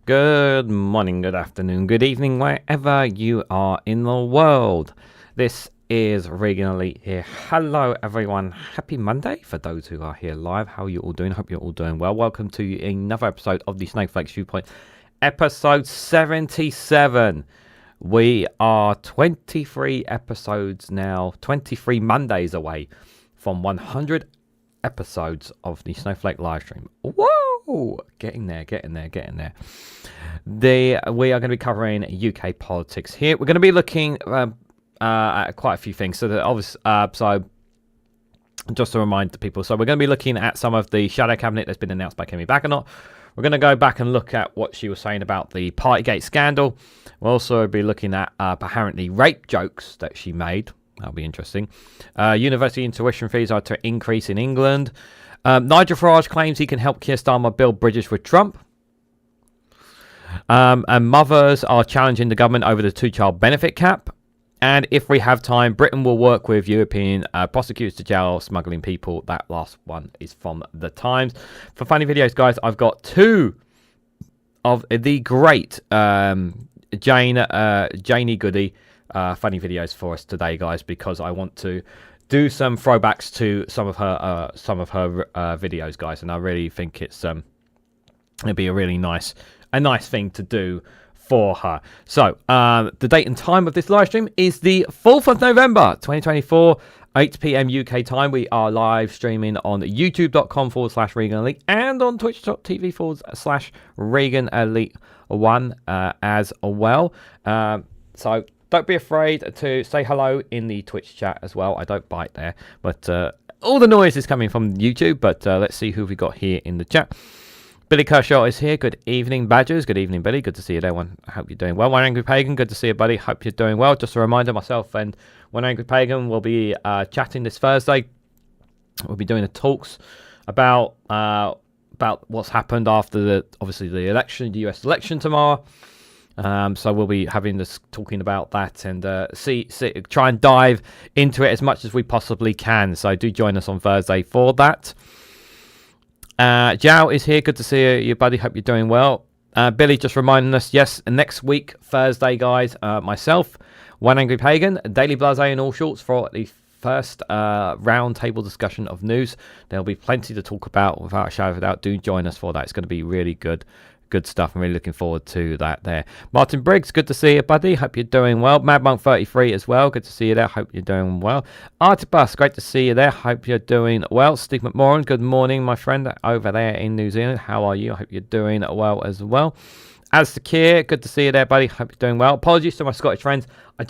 Good morning, good afternoon, good evening, wherever you are in the world. This is REGANELITE here. Hello, everyone. Happy Monday for those who are here live. How are you all doing? Hope you're all doing well. Welcome to another episode of the Snowflake Viewpoint, episode 77. We are 23 episodes now, 23 Mondays away from 100 episodes of the Snowflake livestream. Whoa! Getting there. We are going to be covering UK politics here. We're going to be looking at quite a few things. So, so just to remind the people, so we're going to be looking at some of the shadow cabinet that's been announced by Kemi Badenoch. We're going to go back and look at what she was saying about the Partygate scandal. We'll also be looking at apparently rape jokes that she made. That'll be interesting. University tuition fees are to increase in England. Nigel Farage claims he can help Keir Starmer build bridges with Trump. And mothers are challenging the government over the two-child benefit cap. And if we have time, Britain will work with European prosecutors to jail smuggling people. That last one is from The Times. For funny videos, guys, I've got two of the great Janie Goody funny videos for us today, guys, because I want to do some throwbacks to some of her videos, guys, and I really think it's it'd be a really nice thing to do for her. So the date and time of this live stream is the 4th of November 2024, 8 p.m. UK time. We are live streaming on youtube.com/ReganElite and on twitch.tv/ReganElite1 as well. So don't be afraid to say hello in the Twitch chat as well. I don't bite there, but all the noise is coming from YouTube. But let's see who we got here in the chat. Billy Kershaw is here. Good evening, Badgers. Good evening, Billy. Good to see you there. I hope you're doing well. One Angry Pagan, good to see you, buddy. Hope you're doing well. Just a reminder, myself and One Angry Pagan will be chatting this Thursday. We'll be doing the talks about what's happened after obviously the election, the US election tomorrow. So we'll be having this, talking about that, and try and dive into it as much as we possibly can. So do join us on Thursday for that. Jao is here. Good to see you, buddy. Hope you're doing well. Billy just reminding us, yes, next week, Thursday, guys, myself, One Angry Pagan, Daily Blase and all shorts for the first round table discussion of news. There'll be plenty to talk about without a shadow of a doubt. Do join us for that. It's going to be really good stuff. I'm really looking forward to that there. Martin Briggs, good to see you, buddy. Hope you're doing well. Mad Monk 33 as well. Good to see you there. Hope you're doing well. Artibus, great to see you there. Hope you're doing well. Steve McMoran, good morning, my friend, over there in New Zealand. How are you? I hope you're doing well as well. As the Kier, good to see you there, buddy. Hope you're doing well. Apologies to my Scottish friends. I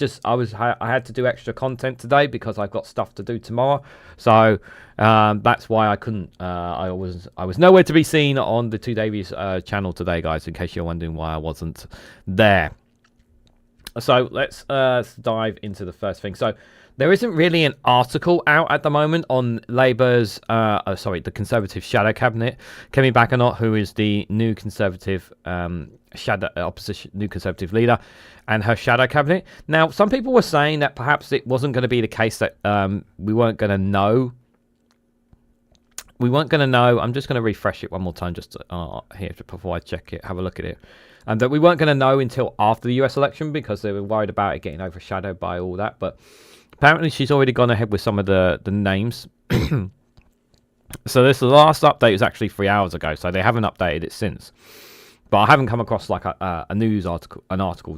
had to do extra content today because I've got stuff to do tomorrow. So that's why I couldn't. I was nowhere to be seen on the Two Davies channel today, guys. In case you're wondering why I wasn't there. So let's dive into the first thing. So there isn't really an article out at the moment on Labour's, the Conservative shadow cabinet. Kemi Badenoch, who is the new Conservative new Conservative leader, and her shadow cabinet. Now, some people were saying that perhaps it wasn't going to be the case, that we weren't going to know. I'm just going to refresh it one more time, just here before I check it, have a look at it. And that we weren't going to know until after the US election because they were worried about it getting overshadowed by all that. But Apparently, she's already gone ahead with some of the names. So this the last update was actually 3 hours ago, so they haven't updated it since. But I haven't come across like a news article,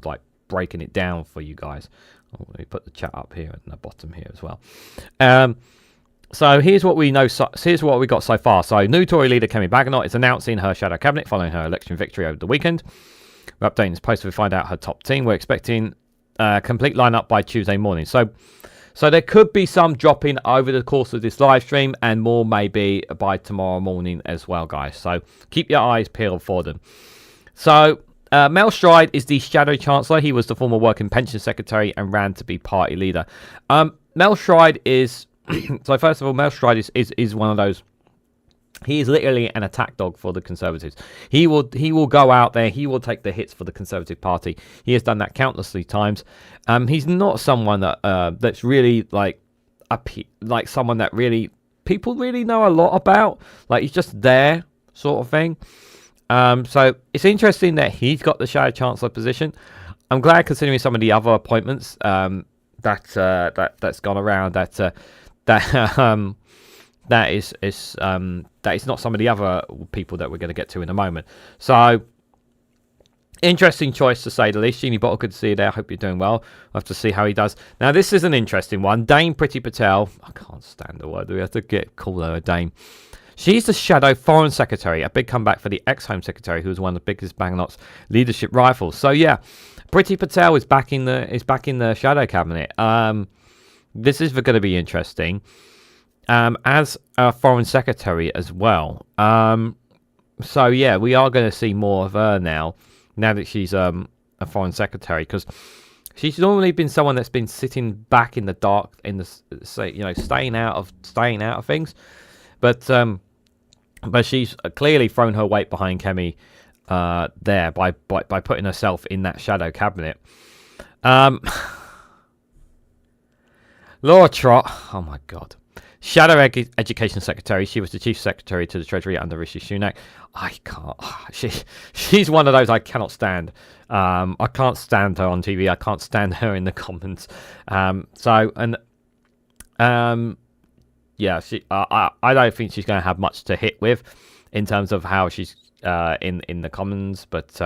like breaking it down for you guys. Oh, let me put the chat up here in the bottom here as well. So here's what we know. Here's what we got so far. So new Tory leader Kemi Badenoch is announcing her shadow cabinet following her election victory over the weekend. We're updating this post to find out her top team. We're expecting a complete lineup by Tuesday morning. So there could be some dropping over the course of this live stream, and more maybe by tomorrow morning as well, guys. So keep your eyes peeled for them. So Mel Stride is the Shadow Chancellor. He was the former Working Pension Secretary and ran to be party leader. Mel Stride is... so first of all, Mel Stride is one of those... He is literally an attack dog for the Conservatives. He will go out there. He will take the hits for the Conservative Party. He has done that countlessly times. He's not someone that that's really like someone that really people really know a lot about. Like he's just there, sort of thing. So it's interesting that he's got the Shadow Chancellor position. I'm glad, considering some of the other appointments that's gone around, that is not some of the other people that we're going to get to in a moment. So, interesting choice to say the least. Jeannie Bottle, good to see you there. I hope you're doing well. We'll have to see how he does. Now, this is an interesting one. Dame Priti Patel. I can't stand the word. We have to call her a dame. She's the Shadow Foreign Secretary. A big comeback for the ex-Home Secretary, who was one of the biggest Badenoch's leadership rivals. So, yeah, Priti Patel is back in the Shadow Cabinet. This is going to be interesting. As a foreign secretary as well. So yeah, we are going to see more of her now that she's a foreign secretary, because she's normally been someone that's been sitting back in the dark, staying out of things. But she's clearly thrown her weight behind Kemi there by putting herself in that shadow cabinet. Laura Trott, oh my God. Shadow Education Secretary. She was the Chief Secretary to the Treasury under Rishi Sunak. I can't. She's one of those I cannot stand. I can't stand her on TV. I can't stand her in the Commons. Yeah. I don't think she's going to have much to hit with in terms of how she's in the Commons. But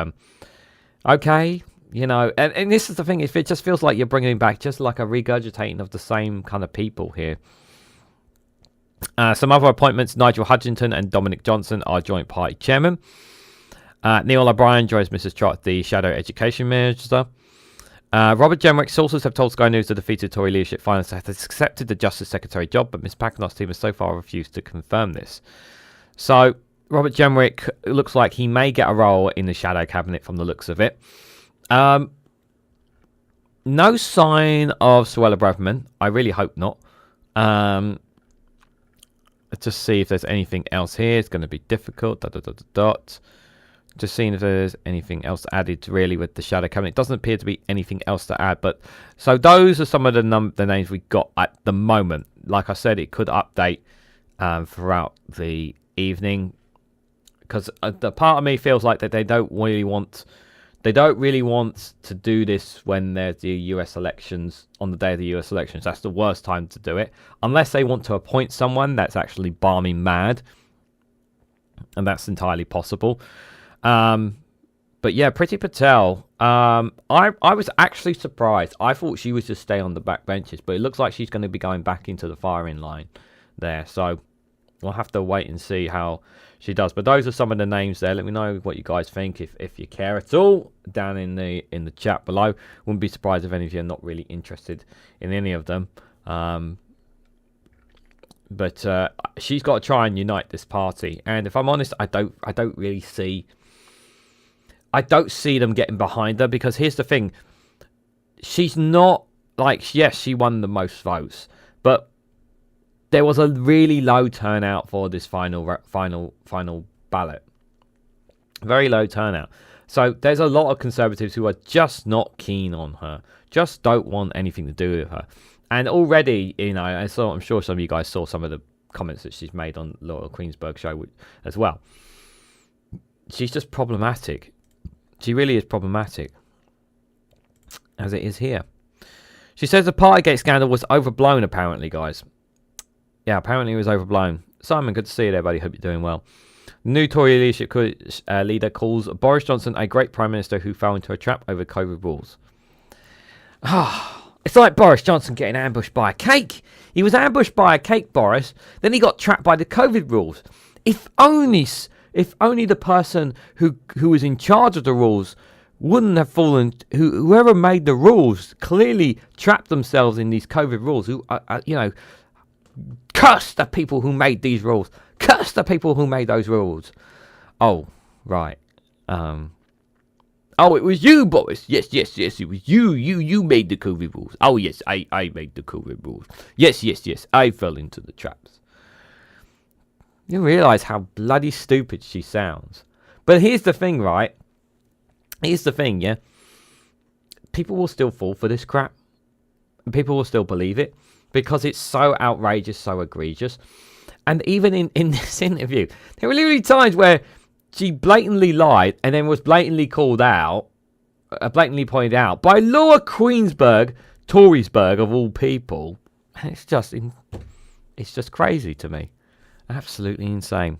okay. And this is the thing. If it just feels like you're bringing back just like a regurgitating of the same kind of people here. Some other appointments: Nigel Hudgington and Dominic Johnson are joint party chairman. Neil O'Brien joins Mrs. Trott, the Shadow Education Minister. Robert Jenrick. Sources have told Sky News the defeated Tory leadership finalists have accepted the Justice Secretary job, but Ms. Badenoch's team has so far refused to confirm this. So Robert Jenrick looks like he may get a role in the Shadow Cabinet from the looks of it. No sign of Suella Braverman. I really hope not. Let's just see if there's anything else here. It's going to be difficult. Just seeing if there's anything else added really with the Shadow Cabinet. It doesn't appear to be anything else to add. But so those are some of the names we got at the moment. Like I said, it could update throughout the evening, because the part of me feels like that they don't really want to do this when there's the US elections, on the day of the US elections. That's the worst time to do it, unless they want to appoint someone that's actually barmy mad, and that's entirely possible. But yeah, Priti Patel, I was actually surprised. I thought she was just stay on the back benches, but it looks like she's going to be going back into the firing line there. So we'll have to wait and see how she does. But those are some of the names there. Let me know what you guys think, if you care at all, down in the chat below. Wouldn't be surprised if any of you are not really interested in any of them. But she's got to try and unite this party. And if I'm honest, I don't really see. I don't see them getting behind her, because here's the thing: she's not like, yes, she won the most votes, but there was a really low turnout for this final ballot. Very low turnout. So there's a lot of Conservatives who are just not keen on her, just don't want anything to do with her. And already, I'm sure some of you guys saw some of the comments that she's made on Laura Queensberg's show as well. She's just problematic. She really is problematic, as it is here. She says the Partygate scandal was overblown, apparently, guys. Yeah, apparently it was overblown. Simon, good to see you there, buddy. Hope you're doing well. New Tory leadership leader calls Boris Johnson a great Prime Minister who fell into a trap over COVID rules. It's like Boris Johnson getting ambushed by a cake. He was ambushed by a cake, Boris. Then he got trapped by the COVID rules. If only the person who was in charge of the rules wouldn't have fallen. Whoever made the rules clearly trapped themselves in these COVID rules. Curse the people who made these rules. Curse the people who made those rules. Oh, right. Oh, it was you, Boris. Yes, it was you. You made the COVID rules. Oh, yes, I made the COVID rules. Yes, I fell into the traps. You realise how bloody stupid she sounds. But here's the thing, right? Here's the thing, yeah? People will still fall for this crap. People will still believe it. Because it's so outrageous, so egregious. And even in this interview, there were literally times where she blatantly lied and then was blatantly called out, blatantly pointed out by Laura Queensberg, Torysburg of all people. And it's just crazy to me. Absolutely insane.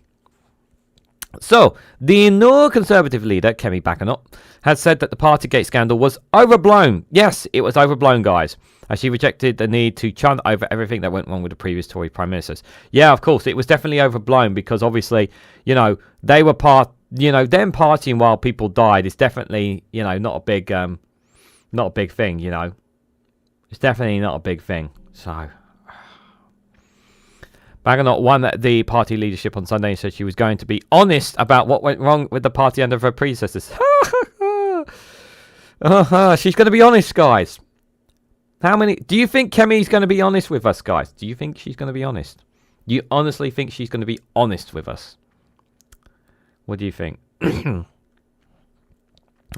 So, the Conservative leader, Kemi Badenoch, has said that the Partygate scandal was overblown. Yes, it was overblown, guys. As she rejected the need to chant over everything that went wrong with the previous Tory Prime Ministers. Yeah, of course, it was definitely overblown because obviously, they were them partying while people died is definitely, not a big thing, It's definitely not a big thing. So, Badenoch won the party leadership on Sunday and said she was going to be honest about what went wrong with the party under her predecessors. She's going to be honest, guys. Do you think Kemi's going to be honest with us, guys? Do you think she's going to be honest? Do you honestly think she's going to be honest with us? What do you think?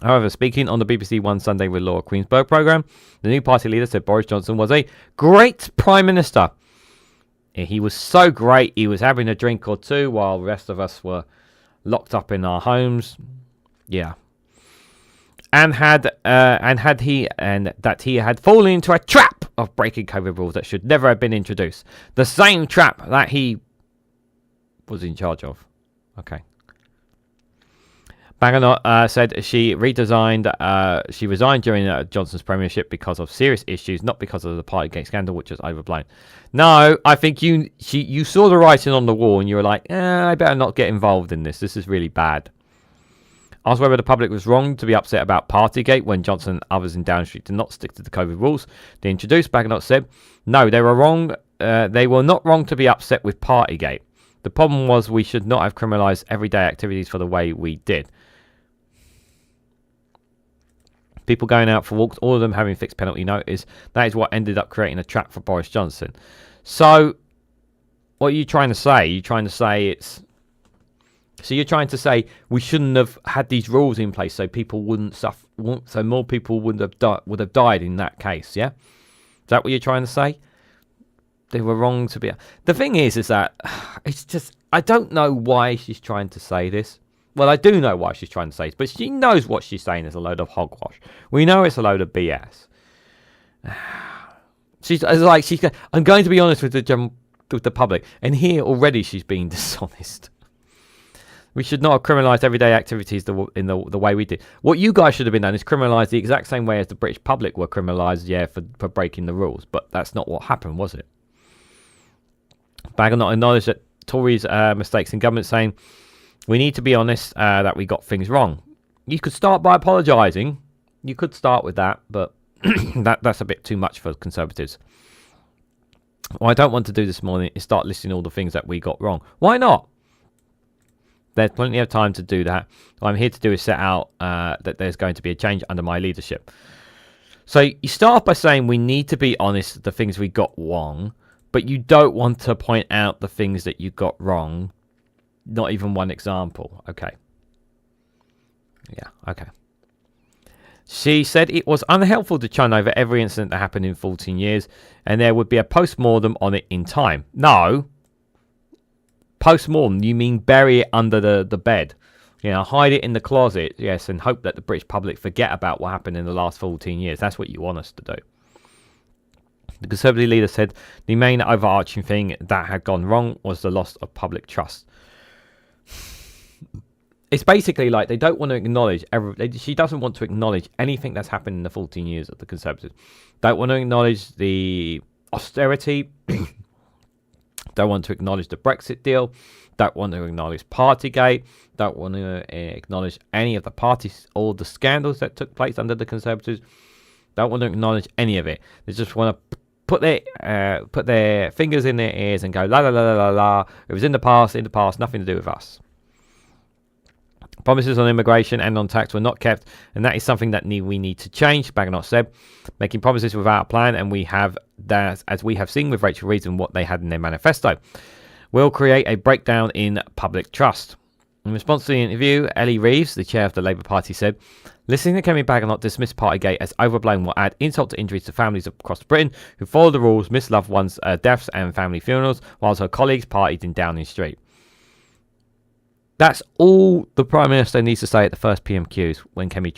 However, speaking on the BBC One Sunday with Laura Queensberg programme, the new party leader said Boris Johnson was a great Prime Minister. He was so great, he was having a drink or two while the rest of us were locked up in our homes. Yeah. And that he had fallen into a trap of breaking COVID rules that should never have been introduced. The same trap that he was in charge of. Okay. Badenoch said she resigned during Johnson's premiership because of serious issues, not because of the Partygate scandal, which was overblown. No, I think you saw the writing on the wall and you were like, I better not get involved in this. This is really bad. Asked whether the public was wrong to be upset about Partygate when Johnson and others in Downing Street did not stick to the COVID rules they introduced, Badenoch said, no, they were wrong. They were not wrong to be upset with Partygate. The problem was we should not have criminalised everyday activities for the way we did. People going out for walks, all of them having fixed penalty notice. That is what ended up creating a trap for Boris Johnson. So, what are you trying to say? You're trying to say you're trying to say we shouldn't have had these rules in place so people wouldn't suffer, so more people would have died in that case, yeah? Is that what you're trying to say? They were wrong to be... The thing is that it's just... I don't know why she's trying to say this. Well, I do know why she's trying to say this, but she knows what she's saying is a load of hogwash. We know it's a load of BS. She's like, I'm going to be honest with the public, and here already she's being dishonest. We should not have criminalised everyday activities in the way we did. What you guys should have been done is criminalised the exact same way as the British public were criminalised, for breaking the rules. But that's not what happened, was it? Badenoch acknowledged that Tories' mistakes in government, saying, we need to be honest that we got things wrong. You could start by apologising. You could start with that, but that's a bit too much for Conservatives. What I don't want to do this morning is start listing all the things that we got wrong. Why not? There's plenty of time to do that. What I'm here to do is set out that there's going to be a change under my leadership. So you start off by saying we need to be honest the things we got wrong, but you don't want to point out the things that you got wrong. Not even one example. Okay. Yeah, okay. She said it was unhelpful to churn over every incident that happened in 14 years and there would be a post-mortem on it in time. No. Post-mortem, you mean bury it under the bed. Hide it in the closet, yes, and hope that the British public forget about what happened in the last 14 years. That's what you want us to do. The Conservative leader said the main overarching thing that had gone wrong was the loss of public trust. It's basically like they don't want to acknowledge. She doesn't want to acknowledge anything that's happened in the 14 years of the Conservatives. Don't want to acknowledge the austerity. Don't want to acknowledge the Brexit deal. Don't want to acknowledge Partygate. Don't want to acknowledge any of the parties or the scandals that took place under the Conservatives. Don't want to acknowledge any of it. They just want to put their fingers in their ears and go la la la la la la. It was in the past, nothing to do with us. Promises on immigration and on tax were not kept, and that is something that we need to change, Badenoch said. Making promises without a plan, and we have that, as we have seen with Rachel Reeves and what they had in their manifesto, will create a breakdown in public trust. In response to the interview, Ellie Reeves, the chair of the Labour Party, said, listening to Kemi Badenoch dismiss Partygate as overblown will add insult to injuries to families across Britain who follow the rules, miss loved ones' deaths and family funerals, whilst her colleagues partied in Downing Street. That's all the Prime Minister needs to say at the first PMQs when Kemi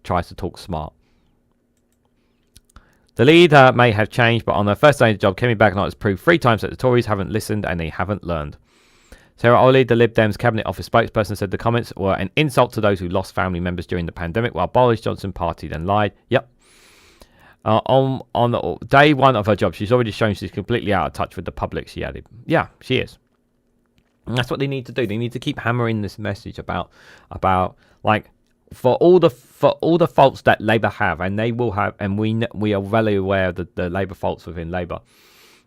tries to talk smart. The leader may have changed, but on her first day of the job, Kemi Badenoch has proved 3 times that the Tories haven't listened and they haven't learned. Sarah Oley, the Lib Dems Cabinet Office spokesperson, said the comments were an insult to those who lost family members during the pandemic, while Boris Johnson partied and lied. Yep. On day 1 of her job, she's already shown she's completely out of touch with the public, she added. Yeah, she is. And that's what they need to do. They need to keep hammering this message about like for all the faults that Labour have, and they will have, and we are well aware of the Labour faults within Labour.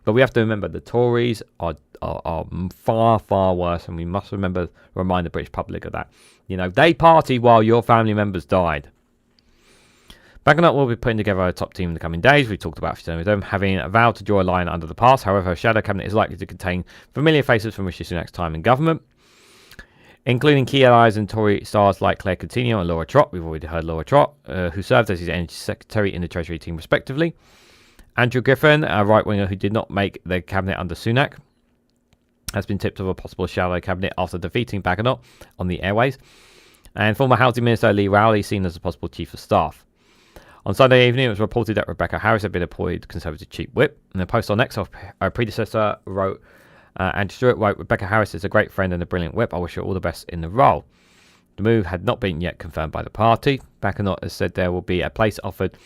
But we have to remember the Tories are far, far worse, and we must remind the British public of that. You know, they partied while your family members died. Badenoch will be putting together a top team in the coming days. We talked about them having vowed to draw a line under the past. However, a shadow cabinet is likely to contain familiar faces from Rishi Sunak's time in government, including key allies and Tory stars like Claire Coutinho and Laura Trott. We've already heard Laura Trott, who served as his energy secretary in the Treasury team, respectively. Andrew Griffin, a right-winger who did not make the cabinet under Sunak, has been tipped of a possible shadow cabinet after defeating Badenoch on the airways. And former Housing Minister Lee Rowley seen as a possible chief of staff. On Sunday evening, it was reported that Rebecca Harris had been appointed Conservative Chief Whip. In a post on X, her predecessor wrote, Andrew Stewart wrote, Rebecca Harris is a great friend and a brilliant whip. I wish her all the best in the role. The move had not been yet confirmed by the party. Badenoch has said there will be a place offered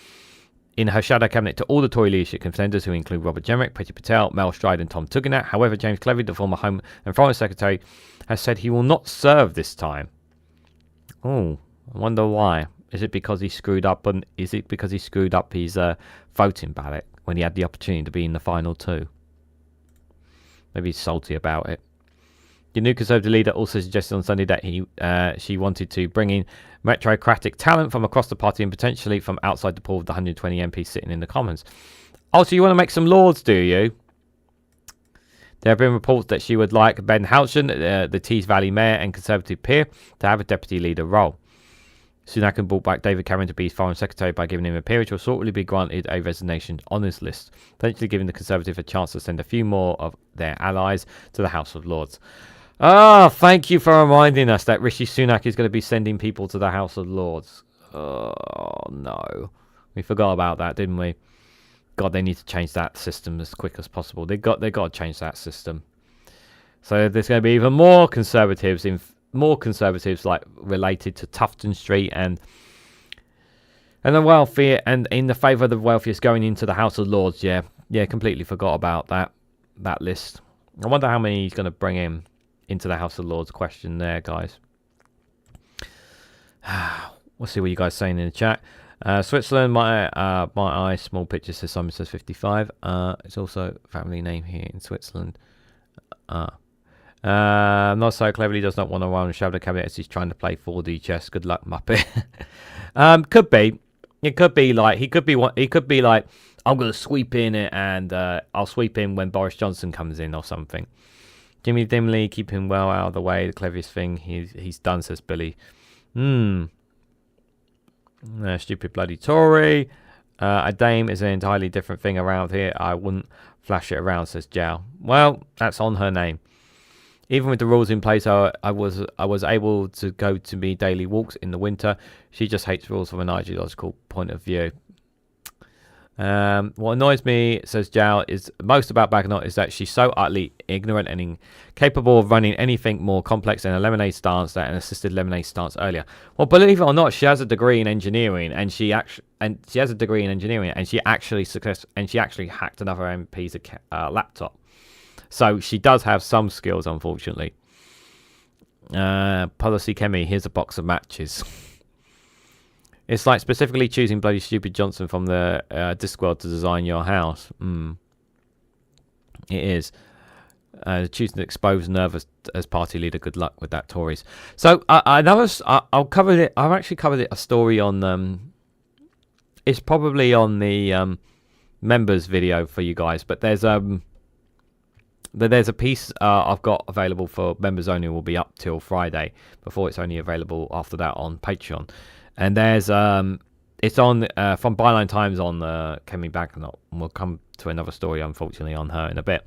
in her shadow cabinet to all the Tory leadership contenders, who include Robert Jenrick, Priti Patel, Mel Stride and Tom Tugendhat. However, James Cleverly, the former Home and Foreign Secretary, has said he will not serve this time. Oh, I wonder why. Is it because he screwed up? And is it because he screwed up his voting ballot when he had the opportunity to be in the final 2? Maybe he's salty about it. The new Conservative leader also suggested on Sunday that she wanted to bring in meritocratic talent from across the party and potentially from outside the pool of the 120 MPs sitting in the Commons. Oh, so you want to make some Lords, do you? There have been reports that she would like Ben Houchen, the Tees Valley mayor and Conservative peer, to have a deputy leader role. Sunak had brought back David Cameron to be his foreign secretary by giving him a peerage, will shortly be granted a resignation on his list, potentially giving the Conservative a chance to send a few more of their allies to the House of Lords. Ah, thank you for reminding us that Rishi Sunak is going to be sending people to the House of Lords. Oh, no. We forgot about that, didn't we? God, they need to change that system as quick as possible. They got to change that system. So there's going to be even more Conservatives like related to Tufton Street and the welfare and in the favour of the wealthiest going into the House of Lords. Yeah, completely forgot about that list. I wonder how many he's going to bring into the House of Lords. Question there, guys. We'll see what you guys are saying in the chat. Switzerland, my eye, small picture says Simon says 55. It's also family name here in Switzerland. Not so cleverly does not want to run shadow cabinet as he's trying to play 4D chess. Good luck, Muppet. Could be. It could be like he could be like, I'm gonna sweep in it and I'll sweep in when Boris Johnson comes in or something. Jimmy Dimley, keep him well out of the way. The cleverest thing he's done, says Billy. Stupid bloody Tory. A dame is an entirely different thing around here. I wouldn't flash it around, says Jow. Well, that's on her name. Even with the rules in place, I was able to go to me daily walks in the winter. She just hates rules from an ideological point of view. What annoys me, says Jao, is most about Badenoch is that she's so utterly ignorant and incapable of running anything more complex than a lemonade stance that an assisted lemonade stance earlier. Well, believe it or not, she has a degree in engineering, and she actually hacked another MP's laptop. So she does have some skills, unfortunately. Policy Kemi, here's a box of matches. It's like specifically choosing bloody stupid Johnson from the Discworld to design your house. It is. Choosing to expose Nervous as party leader. Good luck with that, Tories. So I'll cover it. I've actually covered it a story on. It's probably on the members video for you guys, but there's a piece I've got available for members only. Will be up till Friday before it's only available after that on Patreon. And there's it's on from Byline Times on Kemi Badenoch. We'll come to another story, unfortunately, on her in a bit.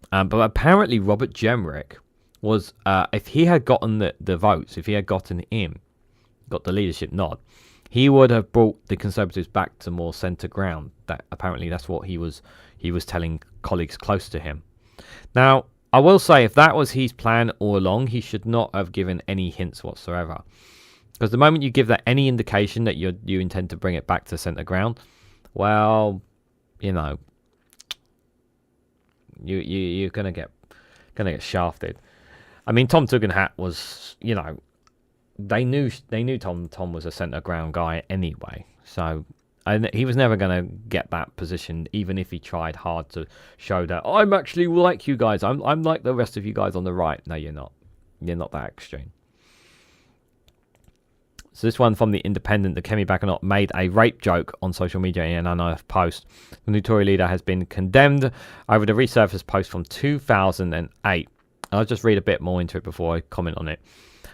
But apparently Robert Jenrick was, if he had gotten the votes, if he had got the leadership nod, he would have brought the Conservatives back to more centre ground. That apparently that's what he was telling colleagues close to him. Now, I will say, if that was his plan all along, he should not have given any hints whatsoever. Because the moment you give that any indication that you intend to bring it back to centre ground, well, you know, you're gonna get shafted. I mean, Tom Tugendhat was, you know, they knew Tom was a centre ground guy anyway, so he was never gonna get that position, even if he tried hard to show that I'm actually like you guys. I'm like the rest of you guys on the right. No, you're not. You're not that extreme. So this one from The Independent, the Kemi Badenoch made a rape joke on social media in an unearthed post. The new Tory leader has been condemned over the resurfaced post from 2008. I'll just read a bit more into it before I comment on it.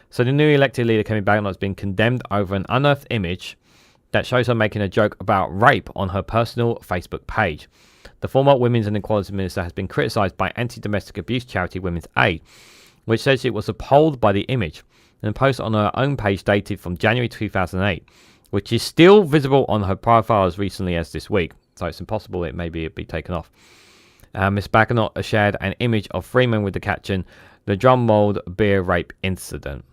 So the newly elected leader, Kemi Badenoch, has been condemned over an unearthed image that shows her making a joke about rape on her personal Facebook page. The former Women's and Equality Minister has been criticised by anti-domestic abuse charity Women's Aid, which says it was appalled by the image. And a post on her own page dated from January 2008, which is still visible on her profile as recently as this week. So it's impossible it be taken off. Ms. Badenoch shared an image of Freeman with the caption, "The drum mould beer rape incident."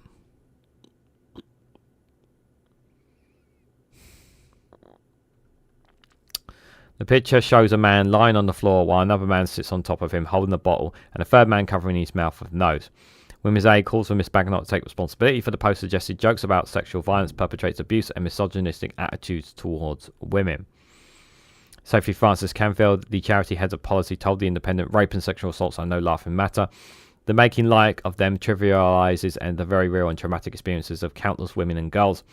The picture shows a man lying on the floor while another man sits on top of him holding a bottle and a third man covering his mouth with nose. Women's Aid calls for Ms. Badenoch to take responsibility for the post suggested jokes about sexual violence, perpetrates abuse and misogynistic attitudes towards women. Sophie Francis Canfield, the charity head of policy, told The Independent, rape and sexual assaults are no laughing matter. The making light of them trivialises and the very real and traumatic experiences of countless women and girls.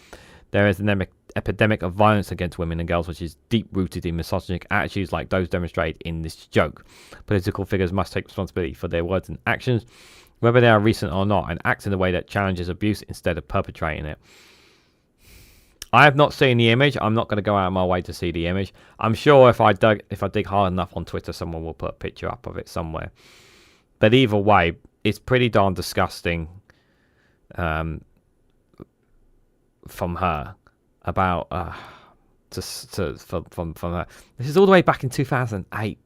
There is an epidemic of violence against women and girls which is deep-rooted in misogynistic attitudes like those demonstrated in this joke. Political figures must take responsibility for their words and actions, whether they are recent or not, and act in a way that challenges abuse instead of perpetrating it. I have not seen the image. I'm not going to go out of my way to see the image. I'm sure if I dig hard enough on Twitter, someone will put a picture up of it somewhere. But either way, it's pretty darn disgusting from her about from her. This is all the way back in 2008.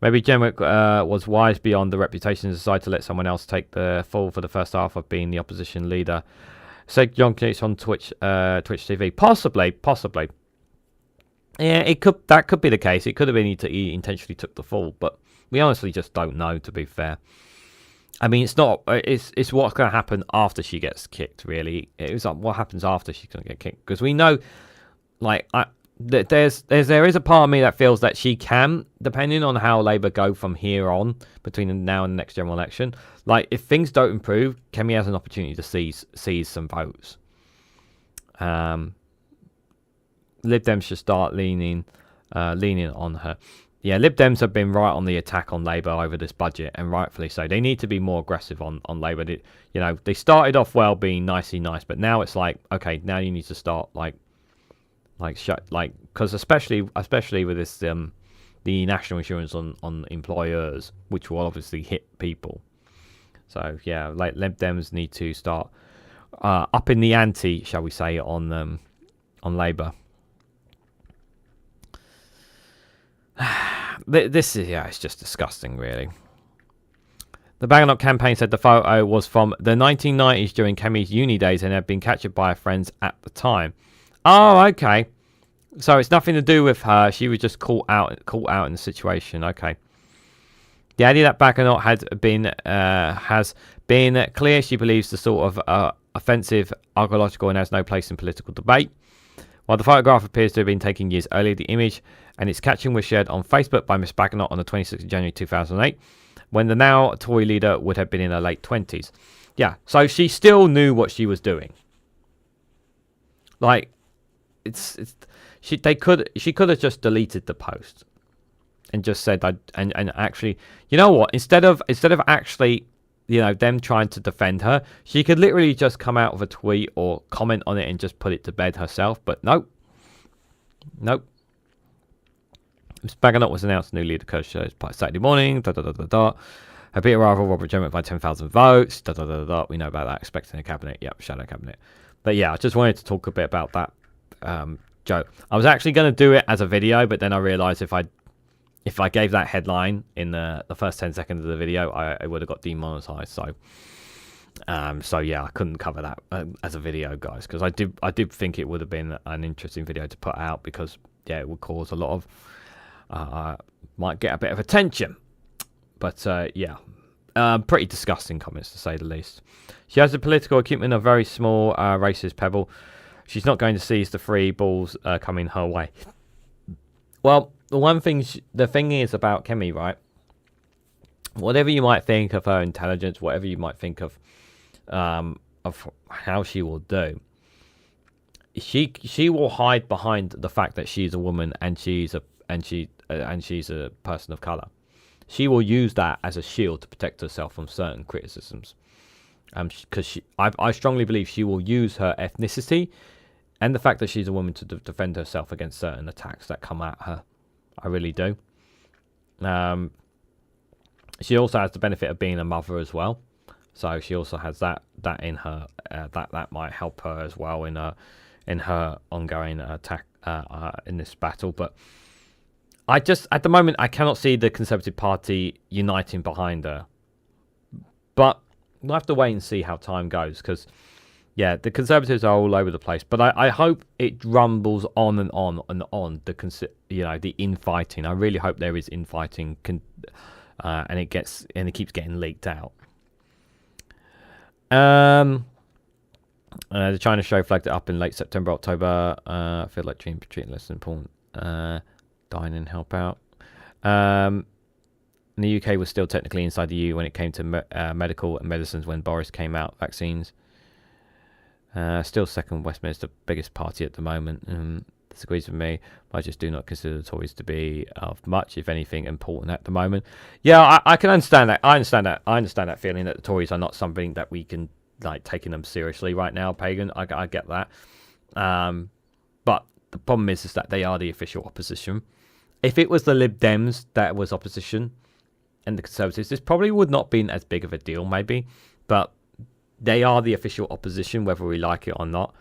Maybe Jenrick was wise beyond the reputation and decided to let someone else take the fall for the first half of being the opposition leader. Said John Knutz on Twitch TV. Possibly. Yeah, that could be the case. It could have been he intentionally took the fall, but we honestly just don't know, to be fair. I mean, it's not. It's what's going to happen after she gets kicked. Really, it's like what happens after she's going to get kicked, because we know, like, there is a part of me that feels that she can, depending on how Labour go from here on between now and the next general election. Like, if things don't improve, Kemi has an opportunity to seize some votes. Lib Dems should start leaning on her. Yeah, Lib Dems have been right on the attack on Labour over this budget, and rightfully so. They need to be more aggressive on Labour. They started off well being nicey nice, but now it's like, okay, now you need to start because especially with this the national insurance on employers, which will obviously hit people. So yeah, like Lib Dems need to start upping the ante, shall we say, on Labour. this is, yeah, it's just disgusting, really. The Badenoch campaign said the photo was from the 1990s during Kemi's uni days and had been captured by her friends at the time. Oh, okay. So it's nothing to do with her. She was just caught out in the situation. Okay. The idea that Badenoch has been clear. She believes the sort of offensive, archaeological, and has no place in political debate. While the photograph appears to have been taken years earlier, the image and its caption was shared on Facebook by Miss Badenoch on the 26th of January 2008, when the now Tory leader would have been in her late 20s. Yeah, so she still knew what she was doing. Like, she could have just deleted the post and just said, and actually, you know what? Instead of actually, you know, them trying to defend her, she could literally just come out with a tweet or comment on it and just put it to bed herself. But nope. Ms. Badenoch was announced new leader coach Saturday morning. Her beat a rival Robert Jemmett by 10,000 votes. We know about that. Expecting a cabinet. Yep, shadow cabinet. But yeah, I just wanted to talk a bit about that joke. I was actually going to do it as a video, but then I realised if I gave that headline in the first 10 seconds of the video, I would have got demonetized. So yeah, I couldn't cover that as a video, guys, because I did think it would have been an interesting video to put out, because yeah, it would cause a lot of might get a bit of attention. But yeah, pretty disgusting comments, to say the least. She has the political acumen of a very small racist pebble. She's not going to seize the free balls coming her way. Well, the thing is about Kemi, right? Whatever you might think of her intelligence, whatever you might think of how she will do, she will hide behind the fact that she's a woman and she's a person of color. She will use that as a shield to protect herself from certain criticisms. Because I strongly believe she will use her ethnicity and the fact that she's a woman to defend herself against certain attacks that come at her. I really do. She also has the benefit of being a mother as well, so she also has that in her. That might help her as well in her ongoing attack in this battle. But I just, at the moment, I cannot see the Conservative Party uniting behind her. But we'll have to wait and see how time goes, because yeah, the Conservatives are all over the place. But I hope it rumbles on and on and on. The infighting. I really hope there is infighting, and it keeps getting leaked out. The China show flagged it up in late September, October. I feel like treating less important. Dining help out. The UK was still technically inside the EU when it came to medical and medicines when Boris came out. Vaccines. Still second Westminster, biggest party at the moment. Disagrees with me, but I just do not consider the Tories to be of much, if anything, important at the moment. Yeah, I can understand that. I understand that feeling that the Tories are not something that we can like taking them seriously right now. Pagan, I get that. But the problem is that they are the official opposition. If it was the Lib Dems that was opposition and the Conservatives, this probably would not been as big of a deal, maybe. But they are the official opposition, whether we like it or not.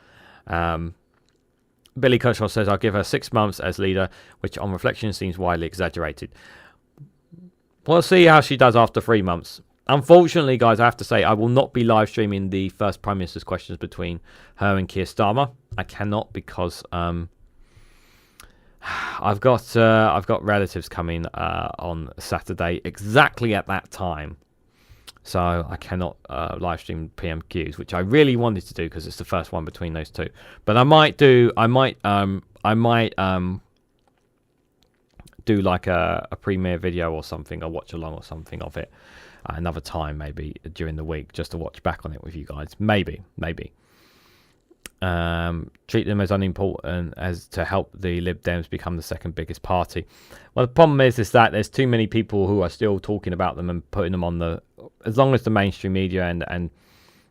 Billy Kershaw says, I'll give her 6 months as leader, which on reflection seems widely exaggerated. We'll see how she does after 3 months. Unfortunately, guys, I have to say, I will not be live streaming the first Prime Minister's questions between her and Keir Starmer. I cannot, because I've got relatives coming on Saturday exactly at that time. So I cannot live stream PMQs, which I really wanted to do because it's the first one between those two. But I might do like a premiere video or something, or watch along or something of it another time, maybe during the week, just to watch back on it with you guys. Maybe. Treat them as unimportant as to help the Lib Dems become the second biggest party. Well, the problem is that there's too many people who are still talking about them and putting them on as long as the mainstream media and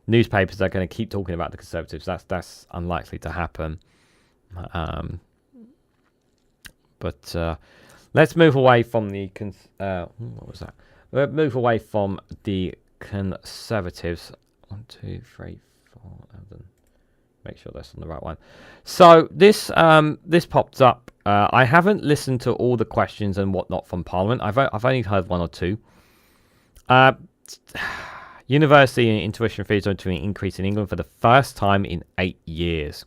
newspapers are going to keep talking about the Conservatives, that's unlikely to happen. But let's move away from the what was that? We'll move away from the Conservatives. 1, 2, 3, 4, 11. make sure that's on the right one. So this this popped up. I haven't listened to all the questions and whatnot from Parliament. I've only heard one or two. University and tuition fees are to increase in England for the first time in 8 years.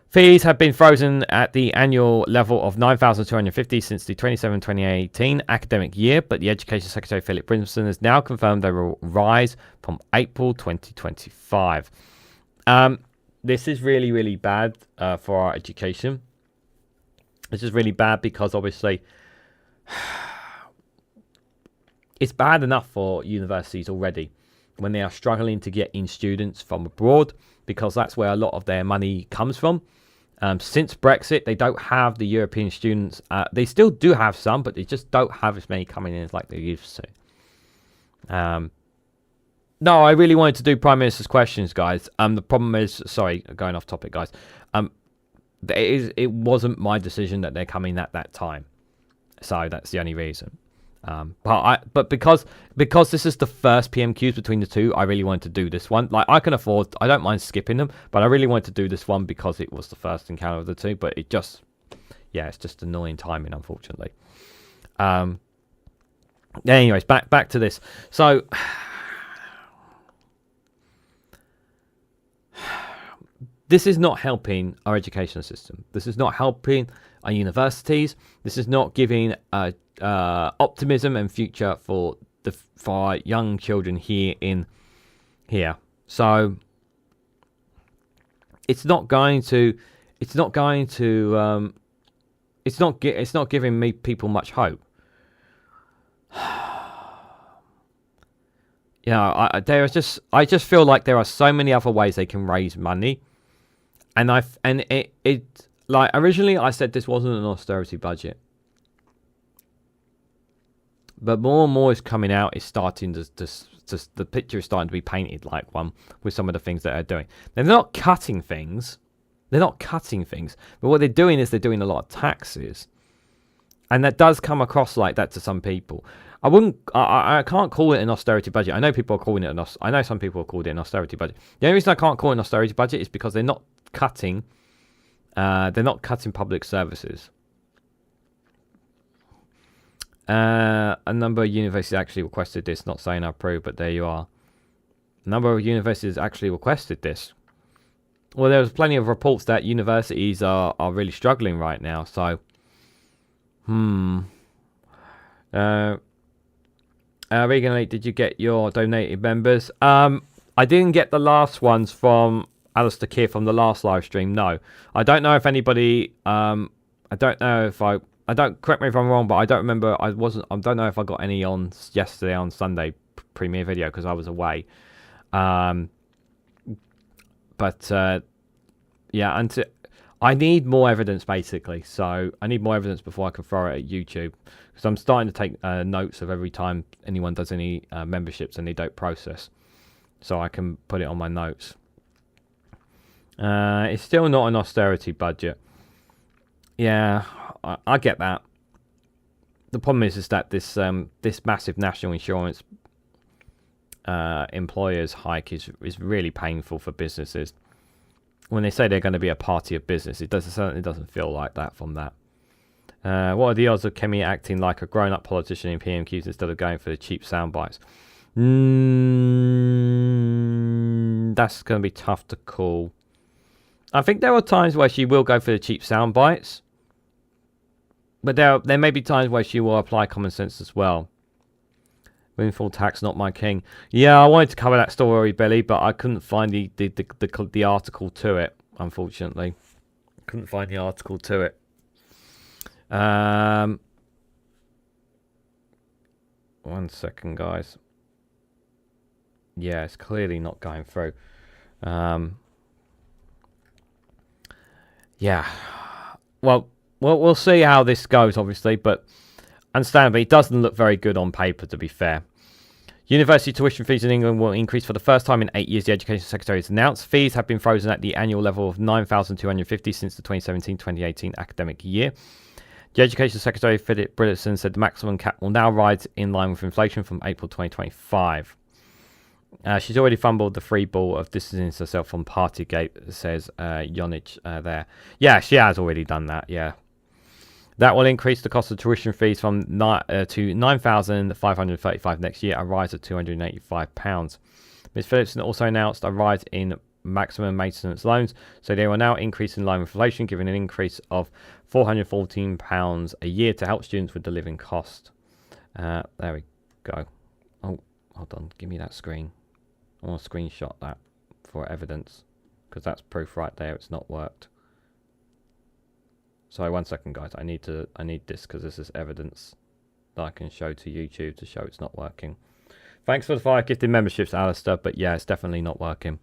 Fees have been frozen at the annual level of 9,250 since the 2017-2018 academic year, but the Education Secretary Philip Brimson has now confirmed they will rise from April 2025. This is really, really bad for our education. This is really bad because obviously it's bad enough for universities already when they are struggling to get in students from abroad, because that's where a lot of their money comes from. Since Brexit, they don't have the European students. They still do have some, but they just don't have as many coming in as like they used to. No, I really wanted to do Prime Minister's questions, guys. The problem is, sorry, going off topic, guys. It wasn't my decision that they're coming at that time, so that's the only reason. But because this is the first PMQs between the two, I really wanted to do this one. Like, I don't mind skipping them, but I really wanted to do this one because it was the first encounter of the two. But it just, yeah, it's just annoying timing, unfortunately. Anyways, back to this. So, this is not helping our education system. This is not helping our universities. This is not giving optimism and future for our young children here. So it's not giving me people much hope. You know, I just feel like there are so many other ways they can raise money, and it like originally I said this wasn't an austerity budget. But more and more is coming out. It's starting to the picture is starting to be painted like one with some of the things that they're doing. They're not cutting things. But what they're doing is they're doing a lot of taxes, and that does come across like that to some people. I can't call it an austerity budget. I know people are calling it I know some people have called it an austerity budget. The only reason I can't call it an austerity budget is because they're not cutting. They're not cutting public services. A number of universities actually requested this, not saying I approve, but there you are. A number of universities actually requested this. Well, there's plenty of reports that universities are really struggling right now, so... REGANELITE, did you get your donated members? I didn't get the last ones from Alistair Keir from the last live stream, no. I don't know if anybody... I don't know if I don't, correct me if I'm wrong, but I don't remember. I don't know if I got any on yesterday on Sunday premiere video because I was away. Yeah, I need more evidence basically. So I need more evidence before I can throw it at YouTube, because I'm starting to take notes of every time anyone does any memberships and they don't process, so I can put it on my notes. It's still not an austerity budget. Yeah, I get that. The problem is that this massive national insurance employers hike is really painful for businesses. When they say they're going to be a party of business, it certainly doesn't feel like that from that. What are the odds of Kemi acting like a grown-up politician in PMQs instead of going for the cheap sound bites? That's going to be tough to call. I think there are times where she will go for the cheap sound bites, but there may be times where she will apply common sense as well. Windfall tax, not my king. Yeah, I wanted to cover that story, Billy, but I couldn't find the article to it, unfortunately. Couldn't find the article to it. 1 second, guys. Yeah, it's clearly not going through. Yeah. Well, we'll see how this goes, obviously, but understandably, it doesn't look very good on paper, to be fair. University tuition fees in England will increase for the first time in 8 years, the Education Secretary has announced. Fees have been frozen at the annual level of 9,250 since the 2017-2018 academic year. The Education Secretary, Philip Brimson, said the maximum cap will now rise in line with inflation from April 2025. She's already fumbled the free ball of distancing herself from Partygate, says Yonich there. Yeah, she has already done that, yeah. That will increase the cost of tuition fees from to £9,535 next year, a rise of £285. Ms Phillipson also announced a rise in maximum maintenance loans, so they will now increase in line with inflation, giving an increase of £414 a year to help students with the living cost. There we go. Oh, hold on, give me that screen. I want to screenshot that for evidence, because that's proof right there. It's not worked. Sorry, 1 second, guys. I need this because this is evidence that I can show to YouTube to show it's not working. Thanks for the 5 gifted memberships, Alistair. But yeah, it's definitely not working.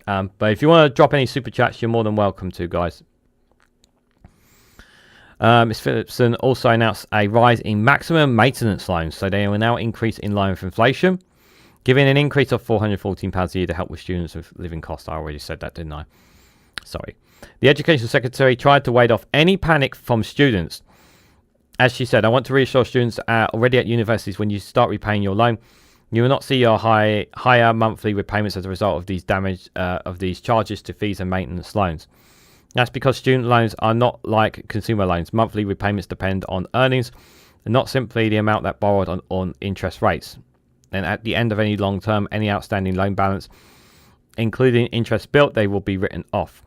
But if you want to drop any super chats, you're more than welcome to, guys. Ms Phillipson also announced a rise in maximum maintenance loans, so they will now increase in line with inflation, giving an increase of £414 a year to help with students with living costs. I already said that, didn't I? Sorry. The Education Secretary tried to ward off any panic from students. As she said, I want to reassure students already at universities, when you start repaying your loan, you will not see your higher monthly repayments as a result of these charges to fees and maintenance loans. That's because student loans are not like consumer loans. Monthly repayments depend on earnings and not simply the amount that borrowed on interest rates. And at the end of any long term, any outstanding loan balance, including interest built, they will be written off.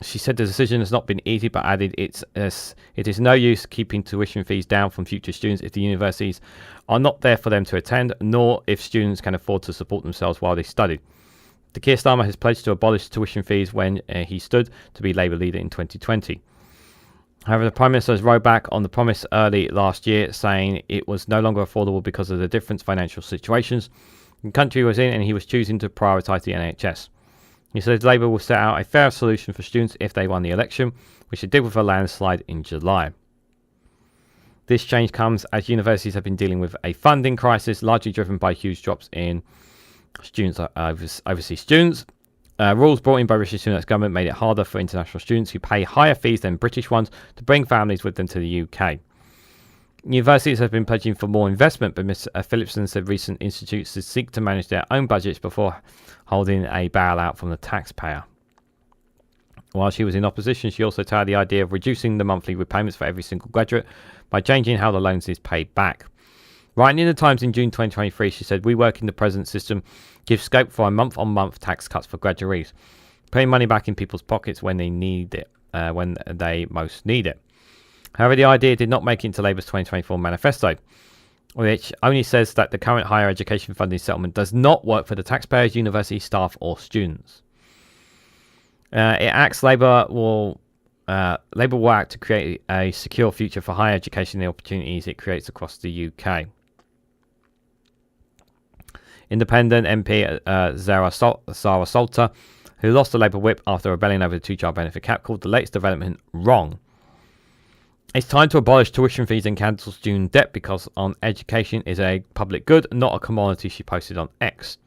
She said the decision has not been easy, but added it is no use keeping tuition fees down from future students if the universities are not there for them to attend, nor if students can afford to support themselves while they study. The Keir Starmer has pledged to abolish tuition fees when he stood to be Labour leader in 2020. However, the Prime Minister has rolled back on the promise early last year, saying it was no longer affordable because of the different financial situations the country was in, and he was choosing to prioritise the NHS. He said Labour will set out a fair solution for students if they won the election, which they did with a landslide in July. This change comes as universities have been dealing with a funding crisis, largely driven by huge drops in overseas students. Rules brought in by Rishi Sunak's government made it harder for international students who pay higher fees than British ones to bring families with them to the UK. Universities have been pledging for more investment, but Ms Phillipson said recent institutes should seek to manage their own budgets before holding a bailout from the taxpayer. While she was in opposition, she also touted the idea of reducing the monthly repayments for every single graduate by changing how the loans is paid back. Writing in the Times in June 2023, she said, "We work in the present system gives scope for a month-on-month tax cuts for graduates, putting money back in people's pockets when they need it, when they most need it." However, the idea did not make it into Labour's 2024 manifesto, which only says that the current higher education funding settlement does not work for the taxpayers, university staff or students. Labour will act to create a secure future for higher education and the opportunities it creates across the UK. Independent MP Zara Salter, who lost the Labour whip after rebelling over the two-child benefit cap, called the latest development wrong. "It's time to abolish tuition fees and cancel student debt because on education is a public good, not a commodity," she posted on X.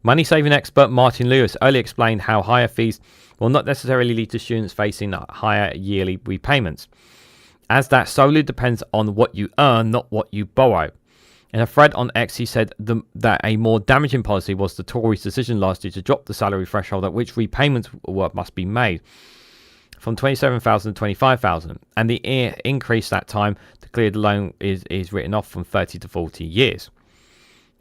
Money-saving expert Martin Lewis earlier explained how higher fees will not necessarily lead to students facing higher yearly repayments, as that solely depends on what you earn, not what you borrow. In a thread on X, he said that a more damaging policy was the Tories' decision last year to drop the salary threshold at which repayments must be made from $27,000 to $25,000, and the increase that time to clear the loan is written off from 30 to 40 years.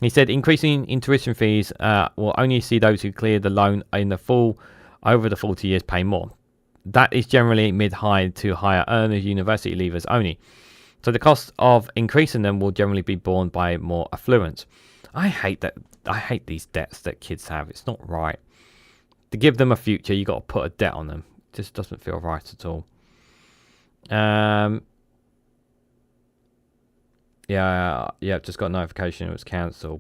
He said increasing in tuition fees will only see those who clear the loan in the full over the 40 years pay more. That is generally mid-high to higher earners, university leavers only. So the cost of increasing them will generally be borne by more affluent. I hate these debts that kids have. It's not right. To give them a future, you got to put a debt on them. It just doesn't feel right at all. Yeah, just got a notification it was cancelled.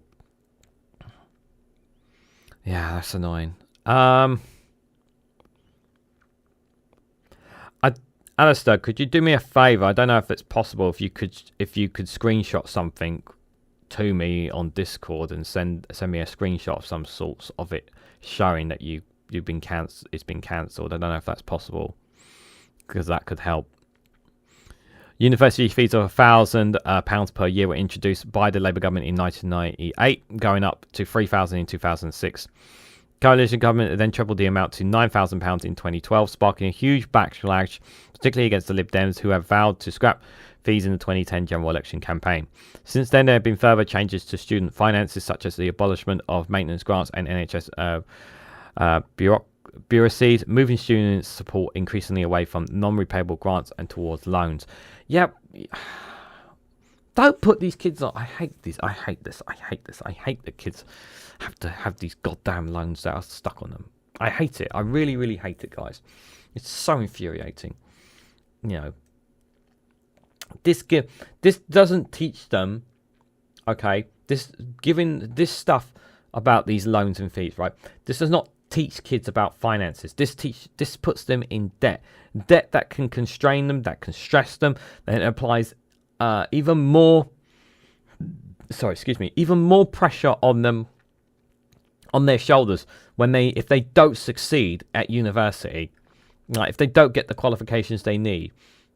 Yeah, that's annoying. Alistair, could you do me a favour? I don't know if it's possible. If you could screenshot something to me on Discord and send me a screenshot of some sorts of it showing that you've been it's been cancelled. I don't know if that's possible because that could help. University fees of £1,000 per year were introduced by the Labour government in 1998, going up to £3,000 in 2006. Coalition government then trebled the amount to £9,000 in 2012, sparking a huge backlash, particularly against the Lib Dems, who have vowed to scrap fees in the 2010 general election campaign. Since then, there have been further changes to student finances, such as the abolishment of maintenance grants and NHS bureaucracies, moving students' support increasingly away from non-repayable grants and towards loans. Yep. Don't put these kids on. I hate this. I hate this. I hate this. I hate that kids have to have these goddamn loans that are stuck on them. I hate it. I really, really hate it, guys. It's so infuriating. You know, this doesn't teach them. Okay, giving this stuff about these loans and fees, right? This does not teach kids about finances. This puts them in debt that can constrain them, that can stress them, and it applies even more pressure on them, on their shoulders, if they don't succeed at university, like if they don't get the qualifications they need,